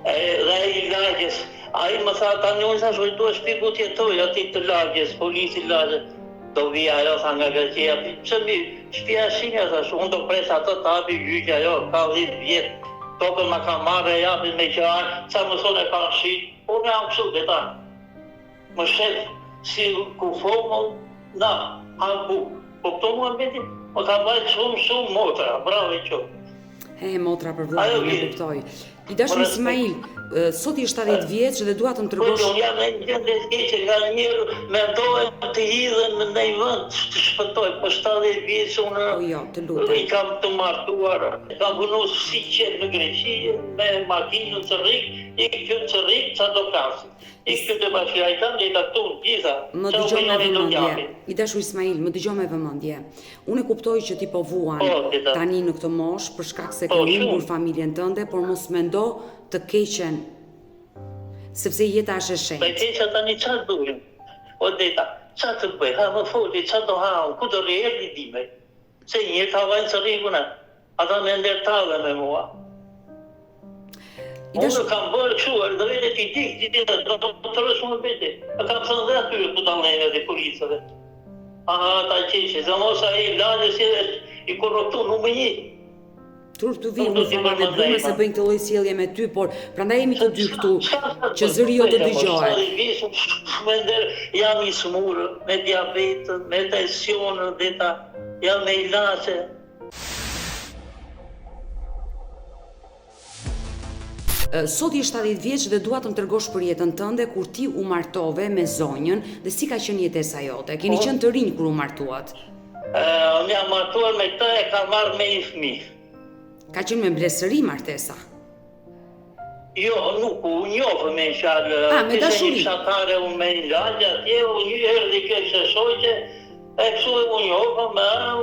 dhe i lagjes. Ai më tha tani unë sa shkojtua shpiku tjetoj, ati të lagjes, polici lagjes. Do vija ajo, tha nga Greqia, që mi shpia shinja, thash, unë do pres ato të hapi gjyqja jo, ka 10 vjetë, tokën ma ka marrë e japin me qarë, sa më thonë e ka në shqitë, unë jam kështu dhe ta. Më shef, si ku fomën, na, hapu, po këto mua beti, më ka bajtë shumë motra, bravo i qo. Motra për vllajën, e kuptoj. I dashur Ismail, sot i 70 vjeç dhe dua të më tregosh. Unë jam në një gjendje të keqe, nga njërë mendohem të hidhen në një vend të shpëtoj, po 70 vjeç unë të lutem. I kam të martuar, kam punu si qetë në Greqi, me makinë në Cerrik, i këtë Cerrik, sa do kasi. I këtë bashkja i kam, i taktu në gjitha. Më dëgjoj me vëmendje. I dashur Ismail, më dëgjoj me vëmendje. Unë e kuptoj që ti po vuan tani në këtë moshë për shkak se ke humbur familjen tënde, por mos mendo të keqen, sepse jeta është e shenjtë. Me keqa tani qatë duhem? O deta, qatë të bëj, ha më foli, qatë do haun, ku do rrejër një dime? Se një ka vajnë Cerrikuna, ata me ndërtale me mua. Unë kam bërë këshuar, dhe vete t'i dik, do të rëshë më bete. E kam thënë dhe atyre ku dalnejnë dhe policëve. Aha, ta qeqe, dhe mos a i lalës i korruptu, nuk më një. Turp të vinë, nuk fama dhe brume se bëjnë këtë lloj sjellje me ty, por prandaj jemi të dy këtu, që zëri jo të dëgjohet. Jam i smurë, me diabetën, me tensionë, jam me ilaçe. Sot je 70 vjeç dhe dua të më tregosh për jetën tënde kur ti u martove me zonjën dhe si ka qenë jetesa jote. Keni qenë të rinj kur u martuat? Unë jam martuar me këtë, e ka marrë me një fëmijë. Ka qenë me blesëri martesa? Jo, nuk u njohë me qarë. Me dashuri. Një fshatare unë me një lagja, atje, një herë kjo që shoqe, e kështu u njohë,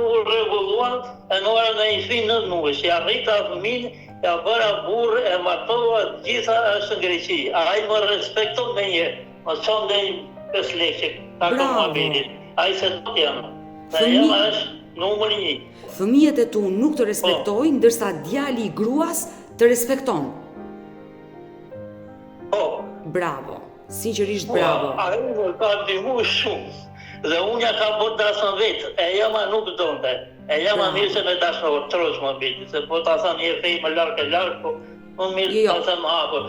u rregulluan, e nora në një fëmijë në nuve, që arrita fëmijën, ja bëra burë, e martova gjitha është në Greqi. Ai më respekton me një, më qonë dhe një 5 lekë, ka të më abitit. Ai se të janë. Dhe jam është numër 1. Fëmijët e tu nuk të respektojnë, ndërsa djali i gruas të respekton. Po. Bravo, sinqerisht bravo. Ai më ka ndihmu shumë. Dhe unë ja ka bërë dasën vetë, e jama nuk donte. E jama mirë se me dasën trosh më biti, se po ta thanë një fej më larkë, po më mirë ta thamë hapër.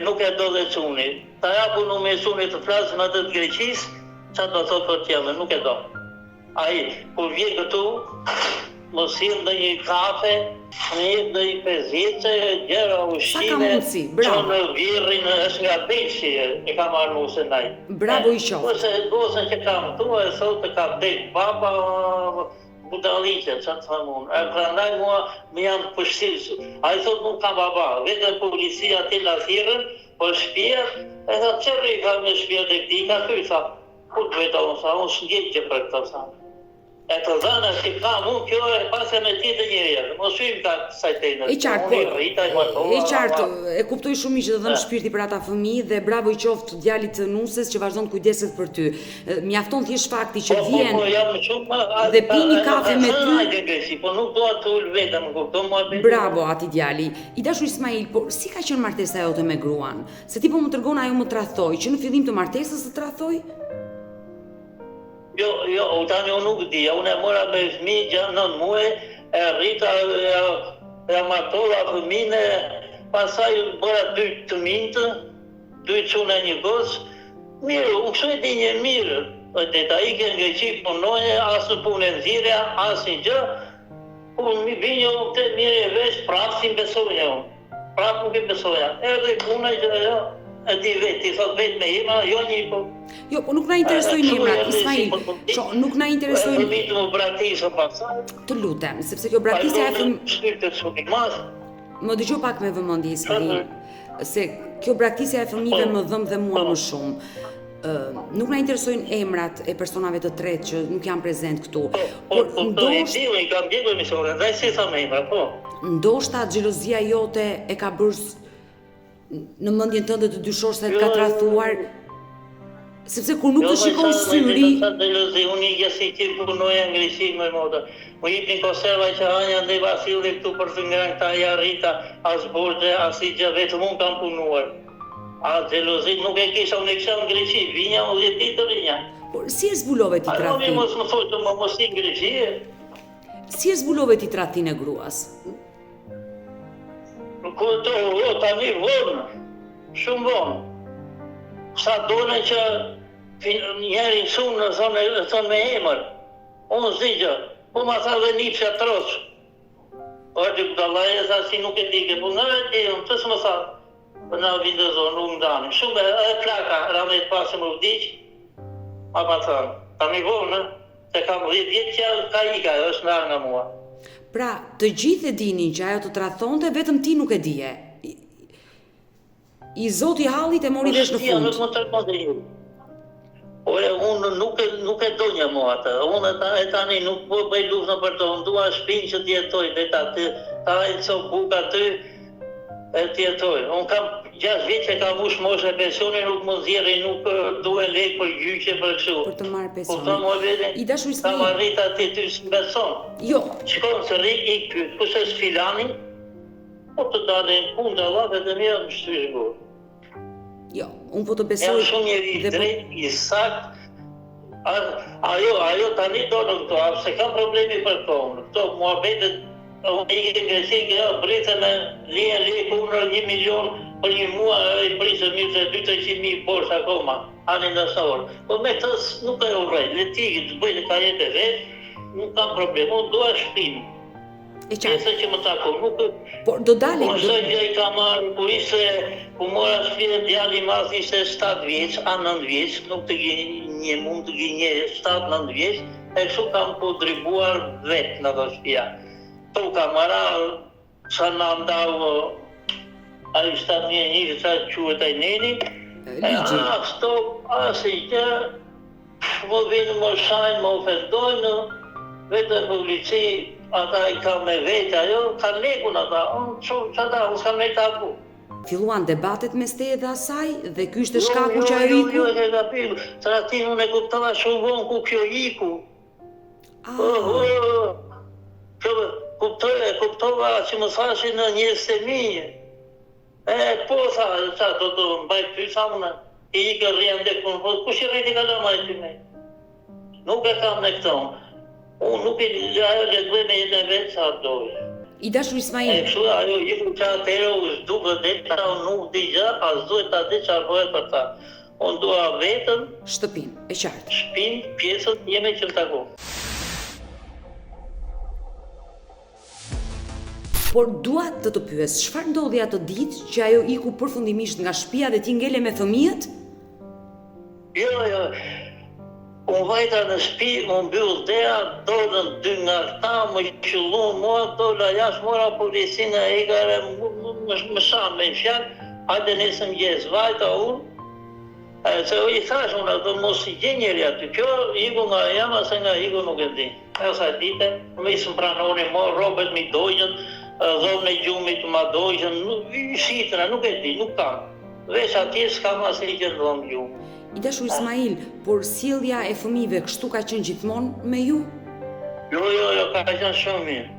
Nuk e do dhe cuni. Ta japu nuk me cuni të flasë në të Greqisë, që do thotë për tjeme, nuk e do. Ai, kur vje këtu, më silë në një kafe, në jetë në një pezjetë, gjera ushqime, që në vjerrin është nga beqi, e ka marrë nuse ndaj. Bravo i qoftë. Ose gosën që kam tua, e thotë ka vdek baba budaliqe, që të thëmë unë. E prandaj mua më janë pështisë. A i thotë nuk kam baba, vetëm policia të la thirën, për shpia, e thotë që rika me shpia dhe këti, ka këta. Ku të veta unë, sa unë shngjetë që për këta sa. E të dhëna që kam unë, kjo e pasë me ti të njërë, mos hymë ka sajtejnë. E qartë, e kuptoj shumë që të dhëmë shpirti për ata fëmijë dhe bravo i qoftë djalit të nuses që vazhdon të kujdeset për ty. Mjafton thjesht fakti që vjen dhe pi një kafe me ty. Po nuk doa të ullë vetëm, kupton mua vetë. Bravo ati djali. I dashur Ismail, por si ka qenë martesa jote me gruan? Se ti po më tregon ajo më tradhtoi, që në fillim të martesës të tradhtoi? Jo, tani unë nuk dija, unë e mora me fëmijë gjatë 9 muaj, e rrita, e martova fëmijën, pasaj bëra 2 të mintë, 2 çuna një gosë, mirë, unë kështu e di një mirë, dhe ta ike në Greqi punoje, asë në punë e nxirja, asë një gjë, unë mi binjo të mirë e vesh, prapë si besoja unë, prapë nuk i besoja, erë i puna gjë, e di vetë, i thot vetë me ima, jo një po. Jo, po nuk na interesojnë emrat, Ismail. Nuk na interesojnë. Më braktisë pasaj. Të lutem, sepse kjo braktisja e fëmijëve. Më dëgjoj pak me vëmendje Ismail, se kjo braktisja e fëmijëve më dhëm dhe mua më shumë. Nuk na interesojnë emrat e personave të tretë që nuk janë prezent këtu. Por ndoshta xhelozia jote e ka bërë në mendjen tënde të dyshosh se ka tradhtuar, sepse kur nuk të shikoj syri. Unë i si që punoja në Greqi me moda. Më jep një konserva që hanja ndaj Vasilli këtu për të ngrënë këta ja rrita, as borxhe, as i gjë, vetëm unë kam punuar. A xhelozit nuk e kisha, unë e kisha në Greqi, vinja 10 ditë të rinja. Por si e zbulove ti tradhtin? A mos më thotë të më mos i Greqi. Si e zbulove ti tradhtin e gruas? Tani vonë, shumë vonë. Sa done që njeri sunë në thonë me emër, unë zdigjë, po ma tha dhe një që atroqë. Po e të këtallaj e tha si nuk e dike, po në e unë të së më tha, për në vindëzonë, nuk ndani. Shumë e plaka, ramet pasë më vdikë, ma thanë, tani vonë, se kam 10 vjetë që ka ika, është nërë nga mua. Pra, të gjithë e dinin që ajo të tradhtonte, vetëm ti nuk e dije. I zoti hallit e mori vesh në fund. Ore, unë nuk e do një mua atë. Unë e tani nuk po bëj luftën për të. Unë dua shpinë që t'jetoj, dhe ta e co buka ty, e t'jetoj. Unë kam 6 vjetë që kam ush moshe pensioni, nuk më zjeri, nuk duhe lek për gjyqe për kështu. Për të marrë pensioni. I dashur Ismail. Kam arrit ati ty së beson. Jo. Shkonë së rik i pyt, kusë është filani, po të dalin punë dhe Allah, dhe mirë më shtysh gurë. Jo, unë po të besoj. Jam shumë njeri i drejt, i sakt. Ajo tani do në këto, se kam problemi për tonë. Këto mua betet, unë i këtë Greqi, kjo britë me lije punër 1 milion për një mua, i prisë mirë se 200.000 borës akoma, anë ndërsorë. Po me tës nuk e urrej, le ti të bëjtë ka jetë e vetë, nuk kam problem, unë dua shpinë. E qartë. Pjesa që më takon, nuk Por do dalim. unë së gjë i ka marrë, ku mora shpire djali mas ishte 7 vjeç, a 9 vjeç, nuk të gjenje, mund të gjenje 7-9 vjeç, e kështu kam po dribuar vetë në të shpia. Tu ka mara, sa në ndavë, a i shtatë një që quhet ai neni, Ligji. stop, si gjë, më vinë më shajnë, më ofendojnë, vetë në polici, ata i ka me vetë, ajo, ka lekun ata, unë s'kam me taku. Filluan debatet mes teje dhe asaj dhe ky ishte shkaku që ajo iku. Jo, e kapim, tratin unë e kuptova shumë vonë ku kjo iku. Kuptova që më thashin në njerëz të mi. Po tha, do të mbaj pyesa unë, i ka rrian dhe kush i rriti ka da majtë me? Nuk e kam në këto. Unë nuk e ajo letëve me jetë e vetë sa dojë. I dashur Ismail. E kështu ajo iku që atëre u zhdukë dhe ta nuk di gjë, as duhet ta di çfarë bëhet për ta. Unë dua vetëm Shtëpin, e qartë. shpinë, pjesën jeme që më takon. Por dua të pyes, çfarë ndodhi atë ditë që ajo iku përfundimisht nga shtëpia dhe ti ngele me fëmijët? Jo. Unë vajta në shtëpi, më mbyll dera, dolën 2 nga këta, më qëllun mua, dola jashtë, mora policinë, e gare, më shanë me fjalë, hajde nesër mëngjes, vajta unë, se i thash unë, do mos i gjen njeri aty, kjo iku nga jam, ase nga iku nuk e di. E sa dite, më isëm pranoni, mo robet mi dojgjën, dhomën e gjumit ma dojgjën, shitëna, nuk e di, nuk kam. Veç atje s'kam asnjë gjë dhomë gjumë. I dashur Ismail, por sjellja e fëmijëve kështu ka qenë gjithmonë me ju? Jo, ka qenë shumë mirë.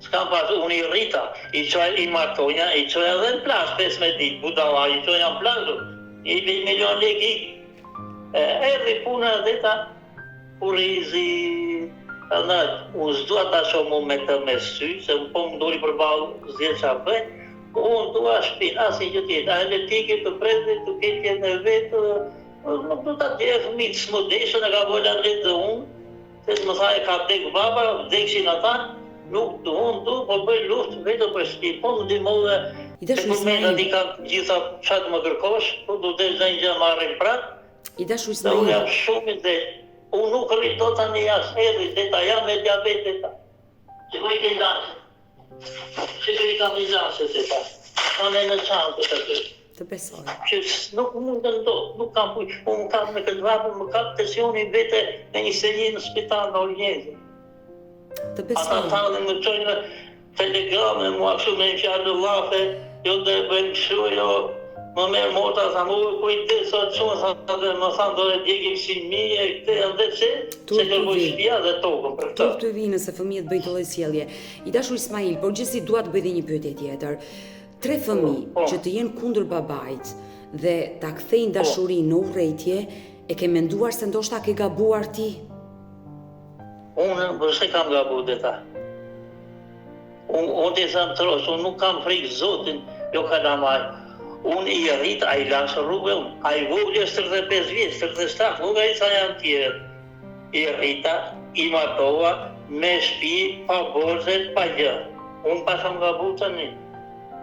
S'kam pas, unë i rrita, i qoj i martonja, i qoj edhe në plash, 15 ditë, budala, i qoj në plashu, i 1 milion lek i. Erdi puna dhe ta, urizi, unë s'dua ta shumë mu me të me sy, se më po më dori për balë zjetë qa bëjnë, unë dua shpinë, asi që tjetë, a edhe tike të prezve, të ketje në vetë, nuk du ta tje fëmijë s'më deshën, e ka bojnë atë dhe unë, se më tha e ka vdek baba, vdekshin ata, nuk du unë du, po bëj luftë vetë për shpinë, po më dimove, se përmenda di ka gjitha qatë më kërkosh, po du desh dhe një gjë marrin pratë, I dashur dhe unë Ismail. jam shumë i dhe, unë nuk rrit do ta një jasë herë, dhe ta jam me diabet dhe ta. Që bëj të ndasë. Që bëj kam i zasë dhe ta. Anë në qanë të të. Të besoj. Që nuk mund të ndodhë, nuk kam puj. Unë kam me këtë vapër, më kam tensionin vete me një seni në spital në Orjezë. Të Ata besoj. talën më qojnë telegrame, mua kështu me një fjallë lafe, jo dhe bëjmë kështu, jo, më merë mota, tha mu, kujtë sot shumë, dhe më thanë do dhe djegim si mije, këte, ndë se kërkoj shpia dhe tokën për këta. Turp të vi nëse fëmijët bëjnë të lloj sjellje. I dashur Ismail, por gjithsesi dua të bëj dhe një pyetje tjetër. 3 fëmijë që të jenë kundër babait dhe ta kthejnë dashurinë në urrëtie, e ke menduar se ndoshta ke gabuar ti? Unë përse kam gabu dhe ta. Unë të thëmë tros, unë nuk kam frikë Zotin, jo kalamaj. Unë i rrit, a i lasë rrugën, a i vogli është 35 vjetë, 37, nuk a i sa janë tjere. I rrita, i matova, me shpi, pa borzet, pa gjë. Unë pasam gabu të një.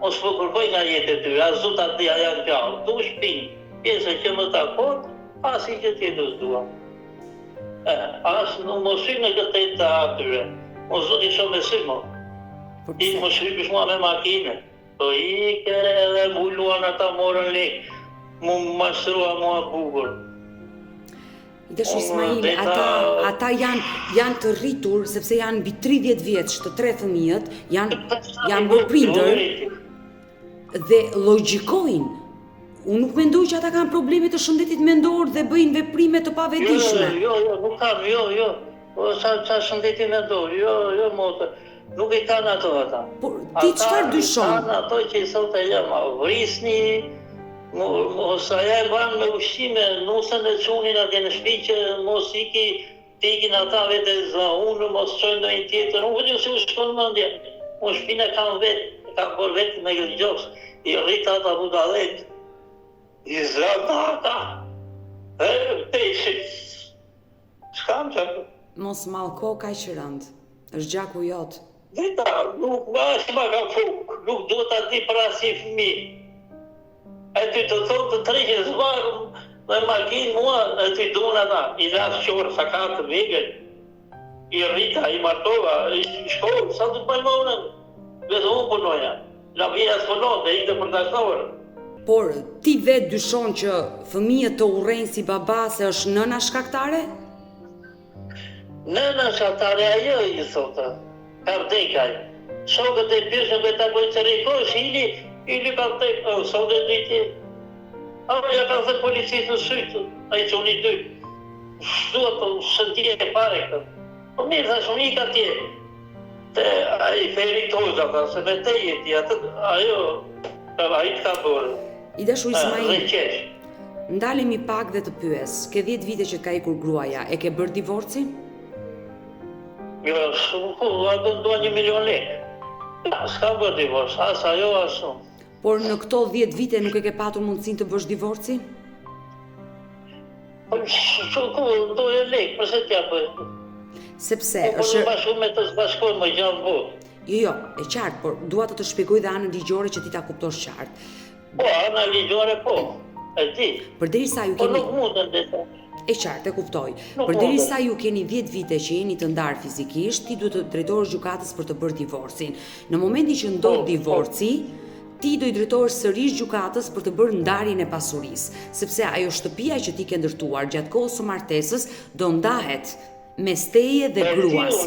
Mos po kërkoj nga jetë e tyre, a zut atë a janë gjallë, du shpinë, pjesë që më takon, pasi që tjetës dua. Asë nuk mos sy në këtë të të atyre, mos zut i shumë me sy mo. I mos hypish mua me makine, po i kere edhe mulluan ata morën lek, mu mashrua mua bukur. I dashur Ismail, ata janë të rritur sepse janë mbi 30 vjeç të 3 fëmijët, janë bërë prindër dhe logjikojnë. Unë nuk mendoj që ata kanë probleme të shëndetit mendor dhe bëjnë veprime të pavetishme. Jo, nuk kam, jo. Sa shëndeti mendor, jo, motë. Nuk i kanë ato ata. Por ti çfarë dyshon? Ata kanë ato që i thotë ja ma vrisni, mos aja e banë me ushqime, nusën e qunin atje në shtëpi që mos ikin ata vete zë, unë mos qojnë do një tjetër, unë vëtë si u shkonë mëndje. Unë shpina kam vetë, kam bërë vetë me gëllgjos, i rrita ata budalet, i zrata ata, peshit. Shkam që? Mos mallko kaq rënd. Është gjaku jot. Veta, nuk ashtë ma ka fuk, nuk do të ati për asë i fëmi. E ty të thotë të treqe zvarë me makinë mua, e ty do në ata, i lasë qorë sa ka të vegën, i rrita, i martova, i shkollë, sa të bëjmë unë, vetë unë punoja, la vjeja së punon dhe i të përdashtorë. Por ti vetë dyshon që fëmijët të urrejnë si baba se është nëna shkaktare? Nëna shkaktare ajo i thotë, ka vdekaj. Shokët e pirshën për ta bëjtë të rikosh, ili ka vdekë, sot e driti. Ama ja ka thë policisë në sytë, a i që unë i dy. Shtua të shëntje e pare këtë. Po mirë, thash unë i ka tje. Te a i feri toza, ta se me te jeti, ajo, a i të ka bërë. I dashu Ismail, Dhe qesh. ndalemi pak dhe të pyes, ke 10 vite që ka ikur gruaja, e ke bërë divorcin? Jo, ku, ato do 1 milion lekë. S'ka bërë divorc, as ajo, as unë. Por në këto 10 vite nuk e ke patur mundësin të bësh divorcin? Po, ku, do e lekë, përse t'ja bëjë? Sepse Po, është... në bashku me të zbashkojnë më gjallë botë. Jo, e qartë, por dua të shpjegoj dhe anën ligjore që ti ta kuptosh qartë. Po, ana ligjore po, e di. Përderisa ju Po keni... nuk mundën dhe të. E qartë, e kuptoj. Nuk Përderisa ju keni 10 vite që jeni të ndarë fizikisht, ti duhet të drejtohesh gjykatës për të bërë divorcin. Në momentin që ndodh divorci, ti do i drejtohesh sërish gjykatës për të bërë ndarjen e pasurisë, sepse ajo shtëpia që ti ke ndërtuar gjatë kohës së martesës do ndahet mes teje dhe gruas.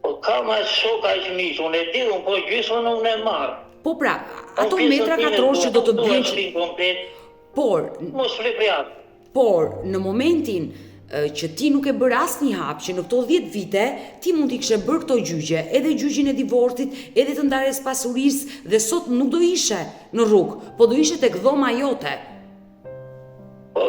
Po kam atë shoka që miqë, unë e di, unë po gjysmën unë e marë. Po pra, ato metra katrosh që do të bjenë që... Por, mos fli për jatë. Por, në momentin që ti nuk e bërë asë një hapë, që në këto 10 vite, ti mund t'i kështë bërë këto gjyqe, edhe gjyqin e divorcit, edhe të ndarjes pasurisë, dhe sot nuk do ishe në rrugë, po do ishe tek dhoma jote. Po,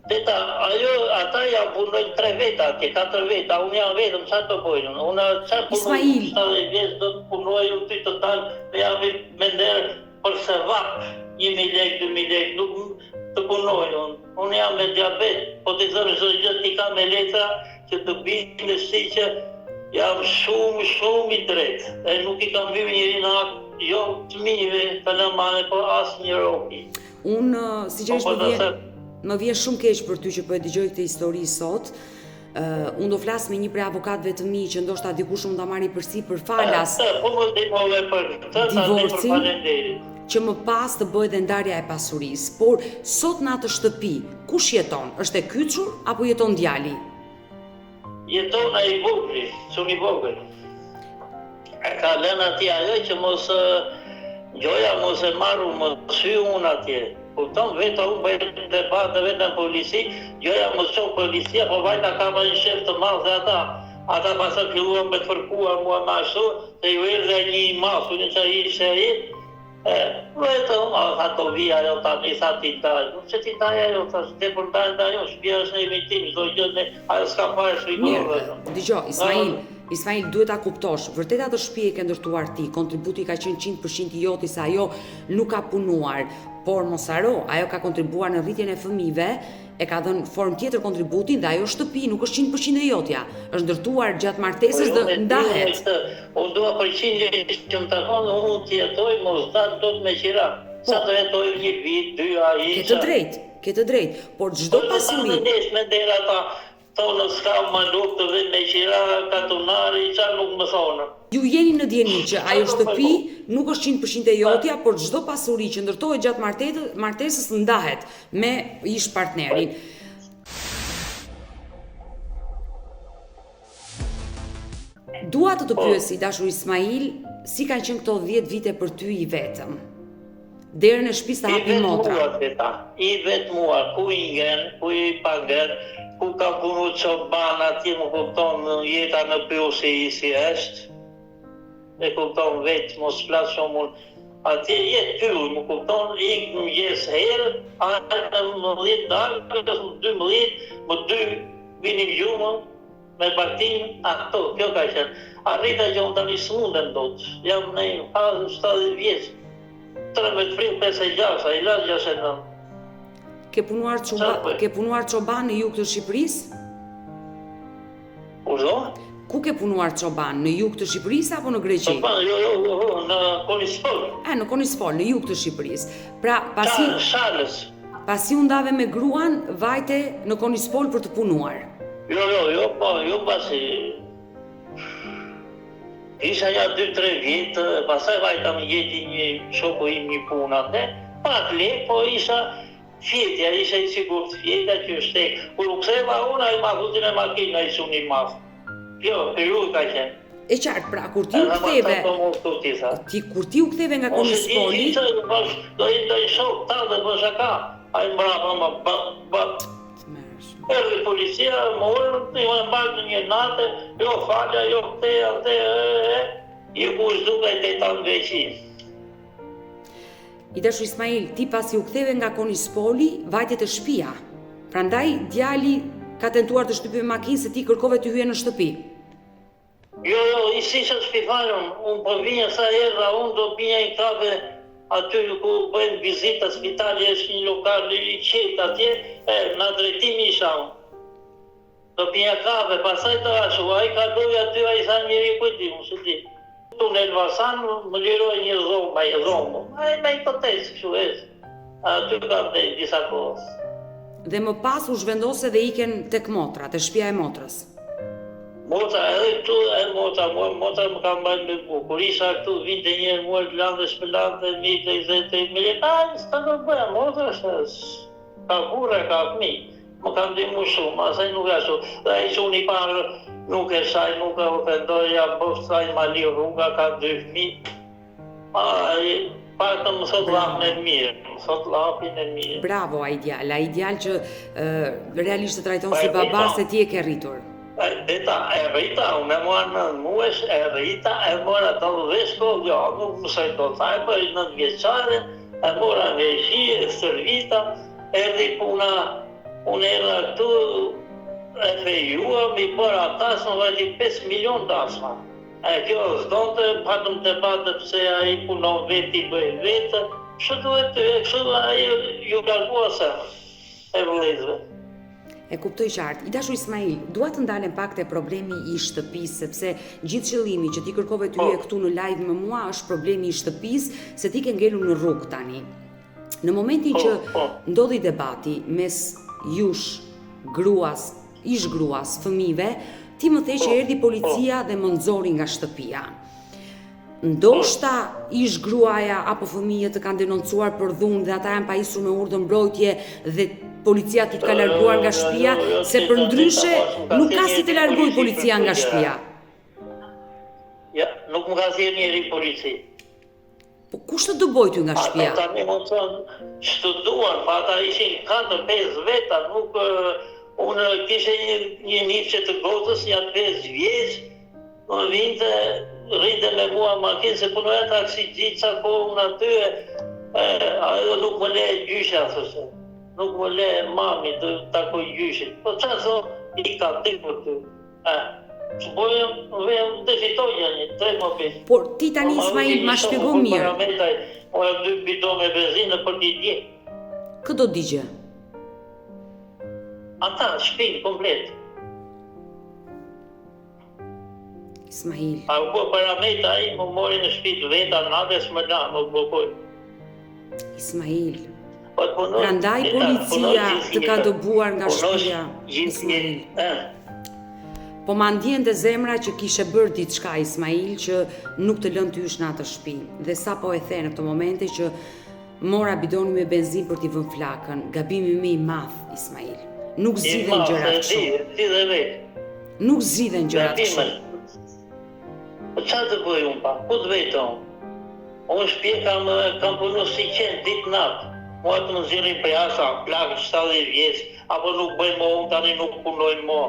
deta, ajo, ata ja punojnë 3 veta, 4 veta, unë jam vetëm, sa të bojnë, unë qa Ismail. punojnë, 7 vjetë do të punojnë, unë ty të talë, me jam me nderë për se vakë, 1.000 lekë, 2.000 lekë, nuk të punojnë, unë jam me diabet, po të zërë zërë gjithë t'i ka me letra që të binë në si që jam shumë i drejtë, e nuk i kam vymë njëri në akë, jo të mive të në mane, po asë një roki. Unë, sinqerisht, më vjen shumë keq për ty që po e dëgjoj këtë histori sot. Unë do flas me një prej avokatëve të mi që ndoshta dikush mund ta marrë përsipër falas. Po më ndihmove për këtë, divorcin, për falenderit. Që më pas të bëhet dhe ndarja e pasurisë. Por sot në atë shtëpi, kush jeton? Është e kyçur apo jeton djali? Jeton ai vogël, çuni vogël. E ka lënë atje ajo që mos gjoja mos e marru, mos hy unë atje. Kupton, vetë unë bëjtë debate vetë në polici, gjoja mos qonë policia, po vajta ka më një shef të madh dhe ata. Ata pasë filluan me të fërkuar mua ma ashtu, se ju erdhe një masu në që ishte ai. Vetëm, ato vija jo ta një sa ti taj. Nuk që ti taj ajo, ta shte për taj dhe ajo, shpia është në imitim, do gjënë, ajo s'ka parë shrikorë vetëm. Dëgjo, Ismail, duhet ta kuptosh, vërtet atë shtëpi e ke ndërtuar ti, kontributi ka qenë 100% i joti se ajo nuk ka punuar, por mos haro, ajo ka kontribuar në rritjen e fëmijëve, e ka dhënë formë tjetër kontributin dhe ajo shtëpi nuk është 100% e jotja, është ndërtuar gjatë martesës dhe ndahet. Unë dua për 100 lekë që më takon, unë të jetoj, mos datë do të me qira. Sa të jetoj 1 vit, 2 a isha. Ke të drejt, por çdo pasuri. Po në me dera ta, thonë s'ka më lukë të vetë me qira, katunari, qa nuk më thonë. Ju jeni në dieni që ajo shtëpi nuk është 100% e jotja, por çdo pasuri që ndërtohet gjatë martesës ndahet me ish partnerin. Dua të pyesi, dashur Ismail, si kanë qenë këto 10 vite për ty i vetëm? Deri në shtëpi sa hapi motra. I vetë mua, ku i ngjen, ku i pagën, ku ka punu çoban atje, më kupton jeta në pjusi i si është. E kupton vetë, mos flas shumë unë. Atje jetë pyll, më kupton, ikë në mëgjes herë, anë më 10 dalë, 12, më 2 vini gjumë, me baktin, ato, kjo ka qenë. Arrita që unë të një smundën do të, jam në fazë 70 vjeç. 13 prill 56, a i lasë 69. Ke punuar çoban në jug të Shqipërisë? Urdo? Ku ke punuar çoban, në jug të Shqipërisë apo në Greqi? Jo, në Konispol. Në Konispol, në jug të Shqipërisë. Pra, Shalës. pasi u ndave me gruan, vajte në Konispol për të punuar. Jo, pasi isha ja 2-3 vjetë, pasaj vajta më jeti një shoku im një puna atë, pak le, po isha fjetja, isha i sigurt fjetja që është kur u ktheva unë, ai ma futin e makina i suni mas. Jo, peru ka qenë. E qartë, pra, kur ti u ktheve u ktheve nga Konispoli, do i shok ta dhe për shaka, ai mbrapa erdhi policia, më orën, më mbajtë një natë, jo falja, jo këte, i ku zduka i të tanë veqi. I dashur Ismail, ti pasi u ktheve nga Konispoli, vajte të shtëpia. Prandaj djali ka tentuar të shtypë me makinë se ti kërkove të hyje në shtëpi. Jo, i sisha shpifarëm, unë po vinja sa erdha, unë do binja i kafe aty ku bëjnë vizita spitali, është një lokal i qetë atje, në drejtim isha unë. Do binja kafe, pasaj të ashu, a i ka dojë aty, a i sa njëri kujti, më së di. Tunel Vasan, më liroj një zomë, a i me i pëtesë, kështu esë. Aty ka dhe disa kohës. Dhe më pas u zhvendose dhe iken tek motra, te shtëpia e motrës. Motra, edhe këtu, motra më ka mbajnë me bu. Kur isha këtu, vinte njerë muar të lande, shpelante, mite, 20 militarë, s'ka të bëja, motra ka burë, ka fmi. Më kam dimu shumë, asaj nuk e shumë. Dhe i që unë i parë, nuk e shaj, nuk e ofendoj, ja bështë saj ma li rruga, ka 2 fmi. Pak të më thot lapin e mirë, Bravo, ai djalë që realisht të trajton si baba se ti e ke rritur. E rrita, unë e mora 9 muesh, e mora të dheshko, jo, nuk mësoj të taj, për 9 vjeqare, e mora veshi, e stërvita, erdi puna, unë erda këtu, e fejua, mi bërë atas, më vajti 5 milion tasma. Kjo s'donte, patëm të patë pëse a i punon veti bëj vetë, që duhet të kështu a i ju kalkua se e vëlezve. E kuptoj qartë. I dashur Ismail, dua të ndalem pak te problemi i shtëpisë, sepse gjithë qëllimi që ti kërkove të hyje këtu në live me mua është problemi i shtëpisë, se ti ke ngelur në rrugë tani. Në momentin që ndodhi debati mes jush, gruas, ish gruas, fëmijëve, ti më the që erdhi policia dhe më nxori nga shtëpia. Ndoshta ish gruaja apo fëmijët të kanë denoncuar për dhunë dhe ata janë pajisur me urdhër mbrojtje dhe policia të ka larguar nga shtëpia, se për ndryshe nuk ka si të largoj policia nga shtëpia. Ja, nuk më ka thirrë njëri polici. Po kush të dëboj ty nga shtëpia? Ata tani më thonë, që të duan, pa ata ishin 4-5 veta, nuk... Unë kishe një nifqe të gotës, një 5 vjeç, në rrinte me mua makinë, se punoja taksi gjithë sa kohë unë aty, ajo nuk më le gjysha, thëse. Nuk më le mami të takoj gjyshin. Po qa so, i ka ti për ty. Që bojëm, të fitoj një, 3 më pit. Por ti tani Ismail, ma shpjego mirë. Mo e 2 bidon me benzinë për t'i dje. Këdo digje? Ata, shpinë, komplet. Ismail. A u bërë parameta i më mori në shpinë veta në adres më la, më blokoj. Ismail. Prandaj policia të ka dëbuar nga shtëpia, Ismail. Po ma ndjen të zemra që kishe bërë diçka, Ismail, që nuk të lënë të ysh në atë shtëpi. Dhe sa po e the në këtë momente që mora bidoni me benzin për t'i vënë flakën. Gabimi më i madh, Ismail. Nuk zgjidhen gjërat kështu. Nuk zgjidhen gjërat kështu. Po qa të bëj unë pa? Ku të vejtë unë? Unë shpje kam punu si qenë ditë natë. Mua të më zirrin për jasa, plakë 70 vjeç, apo nuk bëjnë mo unë tani nuk punojnë mo.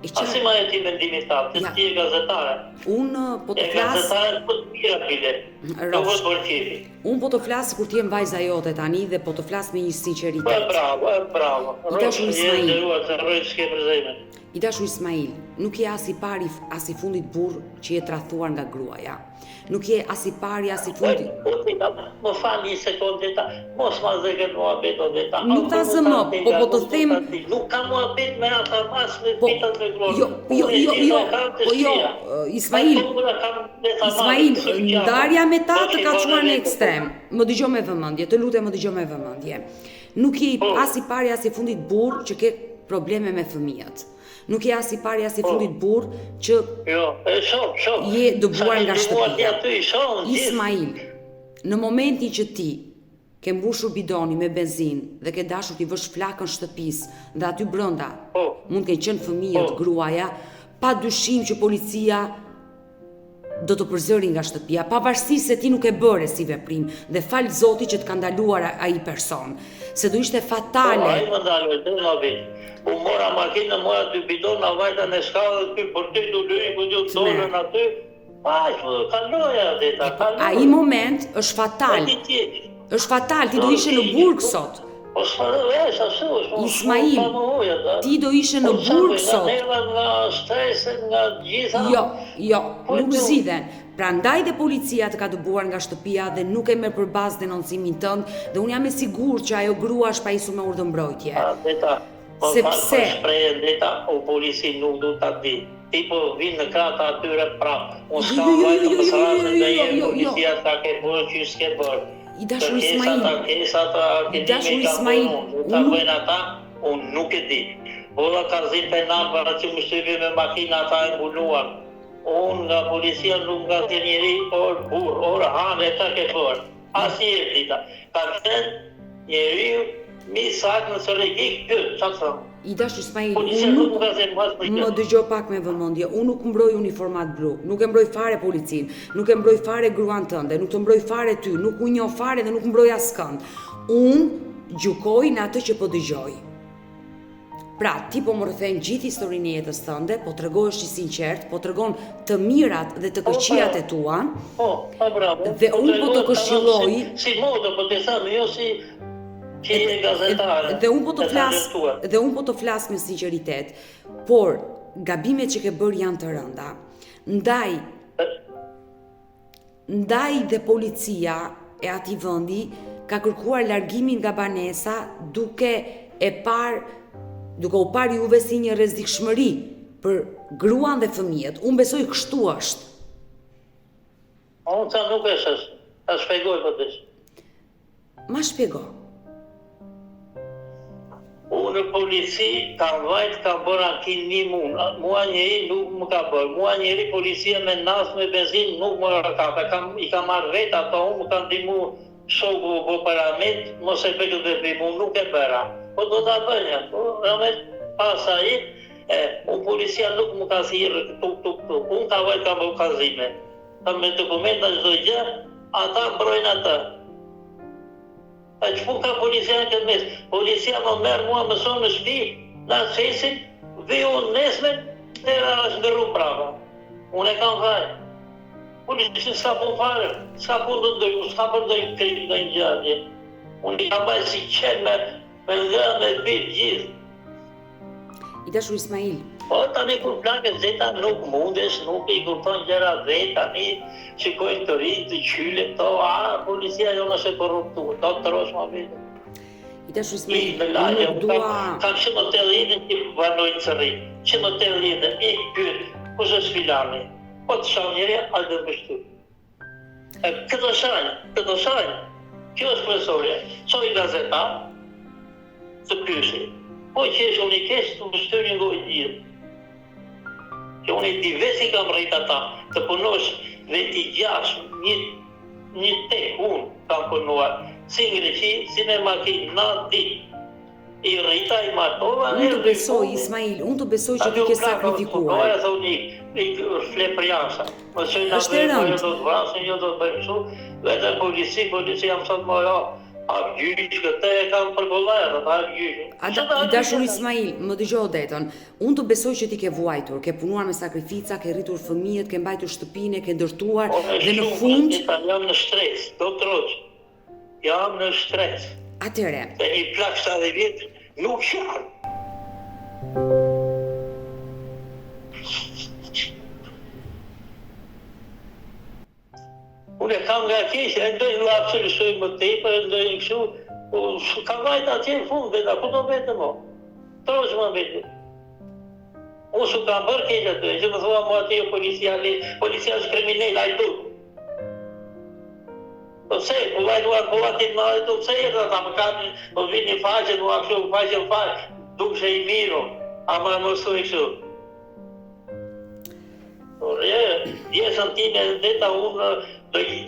Asi ma e ti mendimi ta, të ti e gazetare. Unë po të flasë... E gazetare të mira pile. Rofsh. Për kefi. Unë po të flas kur ti je vajza jote tani dhe po të flas me një sinqeritet. Bravo. I dashur Ismail. I dashur Ismail, nuk je as i pari as i fundit burr që je tradhuar nga gruaja. Nuk je as i pari as i fundit. Më fal një sekondë ta. Mos ma zëgën muhabet o veta. Nuk ta zë më, po të them. Nuk ka muhabet me ata mas me pitat me gruaja. Ismail, ndarja me ta të ka çuar në ekstrem. Më dëgjoj me vëmendje, të lutem më dëgjoj me vëmendje. Nuk je as i pari as i fundit burr që ke probleme me fëmijët. Nuk je as i pari as i fundit burr që je dëbuar nga shtëpia. Ismail, në momentin që ti ke mbushur bidoni me benzinë dhe ke dashur t'i vësh flakën shtëpisë dhe aty brenda mund të kenë qenë fëmijët, gruaja, pa dyshim që policia do të përzëri nga shtëpia, pavarësisht se ti nuk e bëre si veprim dhe fal Zotit që të ka ndaluar ai person, se do ishte fatale. Ai më ndaloi të më vjen. U mora makinën, mora dy bidona, vajta në shkallë ty për ty du lëri ku do dolën aty. Kaloja deta. Ai moment është fatal. Është fatal, ti do ishe në burg sot. Ismail, ti do ishe në burg sot. Jo, nuk zgjidhen. Prandaj dhe policia të ka dëbuar nga shtëpia dhe nuk e merr përbazë denoncimin tënd dhe unë jam e sigurt që ajo grua është pajisur me urdhëmbrojtje. Sepse deta o polici nuk do ta di. Ti po vinë në krata atyre prapë. Unë s'kam vajtë të srasën dhe jenë policia ta ke bërë që s'ke bërë. I dashur Ismail, ta bëjnë ata, unë nuk e di. Ola ka zinë penal para që më shtypi me makina ata e mbuluar. Unë nga policia nuk nga të njëri, orë burë, orë hanë e ta ke bërë. Asi e dita. Ka qenë njëri mi sakë në sërëgjik këtë, qatë thëmë. I dashur Ismail, më dëgjoj pak me vëmendje. Unë nuk mbroj uniformat blu, nuk e mbroj fare policin, nuk e mbroj fare gruan tënde, nuk të mbroj fare ty, nuk u njoh fare dhe nuk mbroj askënd. Unë gjykoj në atë që po dëgjoj. Pra, ti po më rrëthen gjithë historinë e jetës tënde, po tregohesh i sinqert, po tregon të mirat dhe të këqijat e tua. Dhe unë po të këshilloj. Si modë, po të thamë, jo si dhe unë po të flas me sinqeritet, por gabimet që ke bërë janë të rënda. Ndaj dhe policia e atij vendi ka kërkuar largimin nga banesa duke u parë juve si një rrezikshmëri për gruan dhe fëmijët. Unë besoj kështu është. Unë nuk është, ta shpjegoj po të. Ma shpjego. Unë polici kam vajt, kam bërë ankin një mund. Mua njëri nuk më ka bërë. Mua njëri policia me nas me benzin nuk më rëkata. I kam marrë vetë ato, unë më kam dimu shoku po paramit, mos e bëjtë dhe bimu, nuk e bëra. Po do të bëjnë, rëmet pas ai, unë policia nuk më ka thirë tuk. Unë ka vajt kam bërë kazime. Kam me dokumenta çdo gjë, ata mbrojnë atë. A që pun ka policia në këtë mes? Policia më merë mua më sonë në shpi, në qesin, dhe unë nesme, dhe është ndërru prava. Unë e kam vajë. Policia s'ka pun fare, s'ka pun të ndërru, s'ka pun të krim në një gjatje. Unë i kam bajë si qenë me nga me bitë gjithë. I dashur Ismail. Po, tani kur plake zeta nuk mundesh, nuk i kupton gjëra vetë, tani shikojnë të rinj, të qyle, policia jo nëse korruptuar, do të trosh ma vetë. I dashur Ismail, unë dua... Kam që më të rritën që vanojnë të rritë, që më të rritën, i pytë, kush është filani, po të shanë njëri, alë dhe bështu. Këtë shajnë, kjo është profesorja, so i gazeta, të pyshi, po që është unë i kesh të bështu një gojë gjithë. Që unë i divesi kam rritë ata, të punosh veti gjash, një tek unë kam punuar, si në Greqi, si në makinë, në ditë. I rrita, i matova... Unë të besoj, Ismail, unë të besoj që ti ke sakrifikuar. Doja thonë i fle për jashtë. Është e rëndë. Jo do të vrasën, jo do të bëjmë shu, vetë policia më thotë më jo, A gjysh këtë e kam përgollarë, ta gjysh. I dashur Ismail, më dëgjoj Odetën. Unë të besoj që ti ke vuajtur, ke punuar me sakrifica, ke rritur fëmijët, ke mbajtur shtëpinë, ke ndërtuar dhe në fund jam në stres, do të roq. Jam në stres. Atëre. Dhe një plak 70 vjetë nuk janë. Unë e kam nga keqë, e ndojnë lapë që lëshoj më tepër, e ndojnë këshu, ka vajtë atje në fund, veta, ku do vete mo? Troqë më vete. Unë su kam bërë keqë atë, që më thua mu atje policia është kriminell, a i du. Po pse, po vajtë po atit më atë, pse e ta më kanë, po vini faqe, mu akshu, faqe, duk që i miru, a më mësu i këshu. Jesën time dhe ta unë do i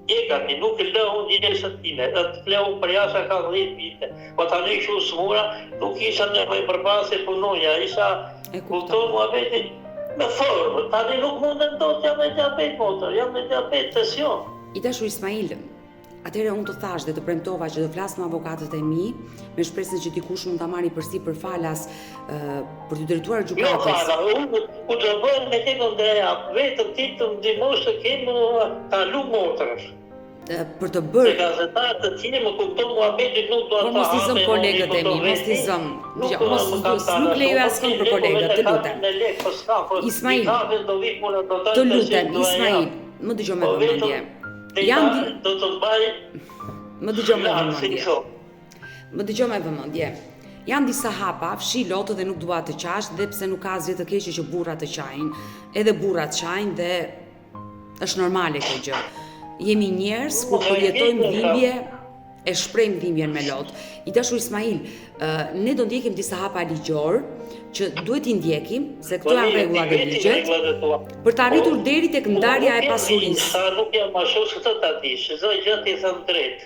jekati, nuk e lë unë jesën time, dhe të fleu për jasha ka 10 vite. Po ta një shu smura, nuk isha në më përbase punoja, isha kultur mua vetin me formë. Ta një nuk mundën do të jam e diabet motor, jam e diabet tension. I dashur Ismail, atëherë unë të thash dhe të premtova që do flas me avokatët e mi, me shpresën që dikush mund ta marrë përsi për falas për të drejtuar gjykatës. Jo fala, unë u të bëjnë me te këndreja, vetëm ti të më dimosh të kemë kalu motrës. Për të bërë... Se gazetarë të tine më kupton mua betit nuk do Por mos t'i zëm kolegët e mi, mos t'i zëm. Nuk lejo askën për kolegët, të lutem. Ismail, të lutem, Ismail, më dëgjoj me vëmendje. Do të mbaj... Më dëgjoj me vëmendje. Më dëgjoj me vëmendje. Janë disa hapa, fshi lotë dhe nuk dua të qash, dhe pse nuk ka asgjë të keqe që burrat të qajnë, edhe burrat qajnë dhe është normale kjo gjë. Jemi njerëz ku përjetojmë dhimbje, e shprejmë dhimbjen me lot. I dashur Ismail, ne do ndjekim disa hapa ligjor që duhet i ndjekim, se këto janë rregullat e ligjit, për të arritur deri tek ndarja e pasurisë. Nuk jam mashosh këtë ta dish, çdo gjë ti thën drejt.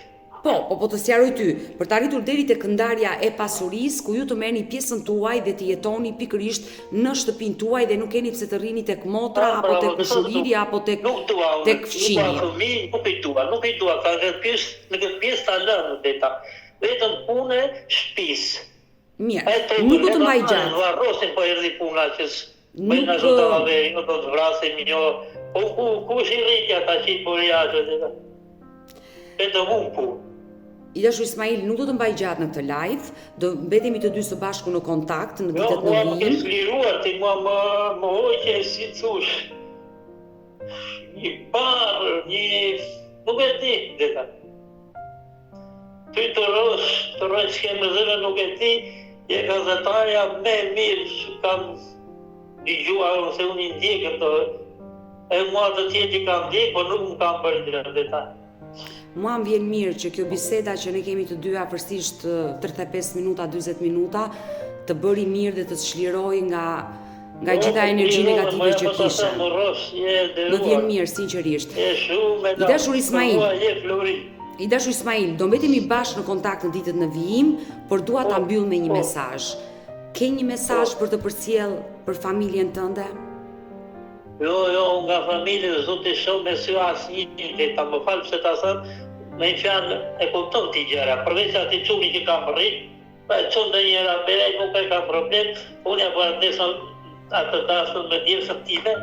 Po të sqaroj ty, për të arritur deri tek ndarja e pasurisë, ku ju të merrni pjesën tuaj dhe të jetoni pikërisht në shtëpinë tuaj dhe nuk keni pse të rrini tek motra apo tek kushëriri apo tek fqinji. Nuk i dua, ka në këtë pjesë ta lënë veta. Vetëm punë shtëpisë. Mirë, nuk do të mbaj gjatë. Varrosin po erdhi puna që bëjnë ashtu të vaveri, nuk do të vrasim një. Po ku shi rritja ta qitë për jashtë? Vetëm unë punë. I dashur Ismail, nuk do të mbaj gjatë në këtë live, do mbetemi të dy së bashku në kontakt në vitet në vijim. Jo, mua më ke sliruar, ti mua më hoqe si cush. Një parë, nuk e ti, dheta. Ty të rrësh kemë zërë nuk e ti, je gazetarja me mirë që kam digjuar, se unë i ndjekëm të, e mua të tjeti kam ndjekë, por nuk më kam bërë dheta. Mua më vjen mirë që kjo biseda që ne kemi të dyja përsisht 35 minuta, 40 minuta, të bëri mirë dhe të çliroj nga gjitha energji negative që kishe. Më vjen mirë, sinqerisht. I dashur Ismail, do mbetemi bashkë në kontakt në ditët në vijim, por dua ta mbyll me një mesazh. Ke një mesazh për të përcjell për familjen tënde? Jo, nga familje s'do të shoh me sy asnjë, ta më fal pse ta them, me një fjalë e kupton ti gjëra, përveç atij çuni që kam rrit, pa çon ndonjëra bere nuk e ka problem, unë apo atësa atë dashur me djelsën time,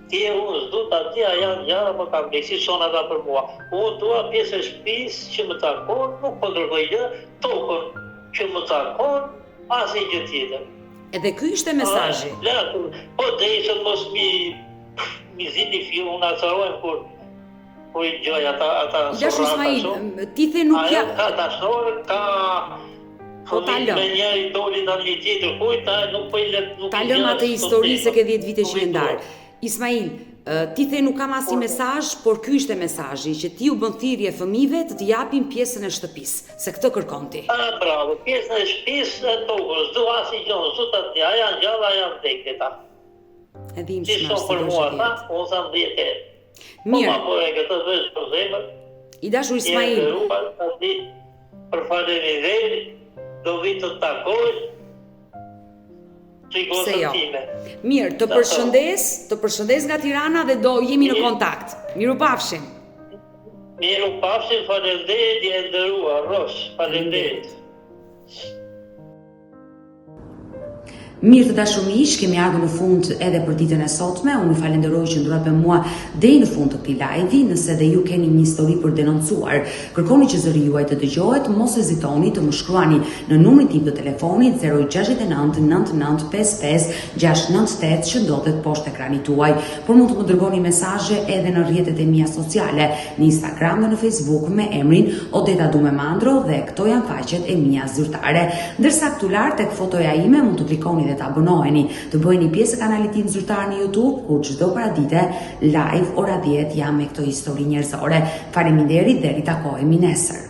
ti unë s'do ta di janë gjëra më kam beksi son ata për mua. Unë dua pjesë e shtëpisë që më takon, nuk po dërgoj gjë, tokën që më takon, asnjë gjë tjetër. Edhe ky ishte mesazhi. Po të ishën mos mi ziti filmu në atërojnë kur i gjoj ata I dashur Ismail, ti the nuk ja... Ka dashorë, ka fëmijë me njëri doli në një tjetër, kujta nuk po i letë... Ta lëm atë histori se ke 10 vite që e ndarë. Ismail, ti the nuk kam asnjë mesazh, por ky ishte mesazhi, që ti u bën thirrje fëmijëve të japin pjesën e shtëpisë, se këtë kërkon ti. Bravo, pjesën e shtëpisë e tokës, do asnjë gjë, zota ti, janë gjalla, janë vdekje ta. E dim që çfarë për mua ta, unë sa më dhjetë. Mirë. Po ma këtë veç për zemër. I dashur Ismail. Për faleminderit, do vi të takoj. Pse jo? Mirë, të përshëndes nga Tirana dhe do jemi në kontakt. Mirupafshim. Miru pafshim, faleminderit, je nderuar, Rosh, faleminderit. Mirë të dashur miq, kemi ardhur në fund edhe për ditën e sotme. Unë ju falenderoj që ndurat me mua deri në fund të këtij live-i. Nëse dhe ju keni një histori për denoncuar, kërkoni që zëri juaj të dëgjohet, mos hezitoni të më shkruani në numrin tim të telefonit 069 99 55 698 që ndodhet poshtë ekranit tuaj. Por mund të më dërgoni mesazhe edhe në rrjetet e mia sociale, në Instagram dhe në Facebook me emrin Odeta Dumemandro dhe këto janë faqet e mia zyrtare. Ndërsa këtu lart tek fotoja ime mund të klikoni dhe të abonoheni, të bëheni pjesë e kanalit tim zyrtar në YouTube, ku çdo paradite live ora 10 jam me këto histori njerëzore. Faleminderit dhe ritakohemi nesër.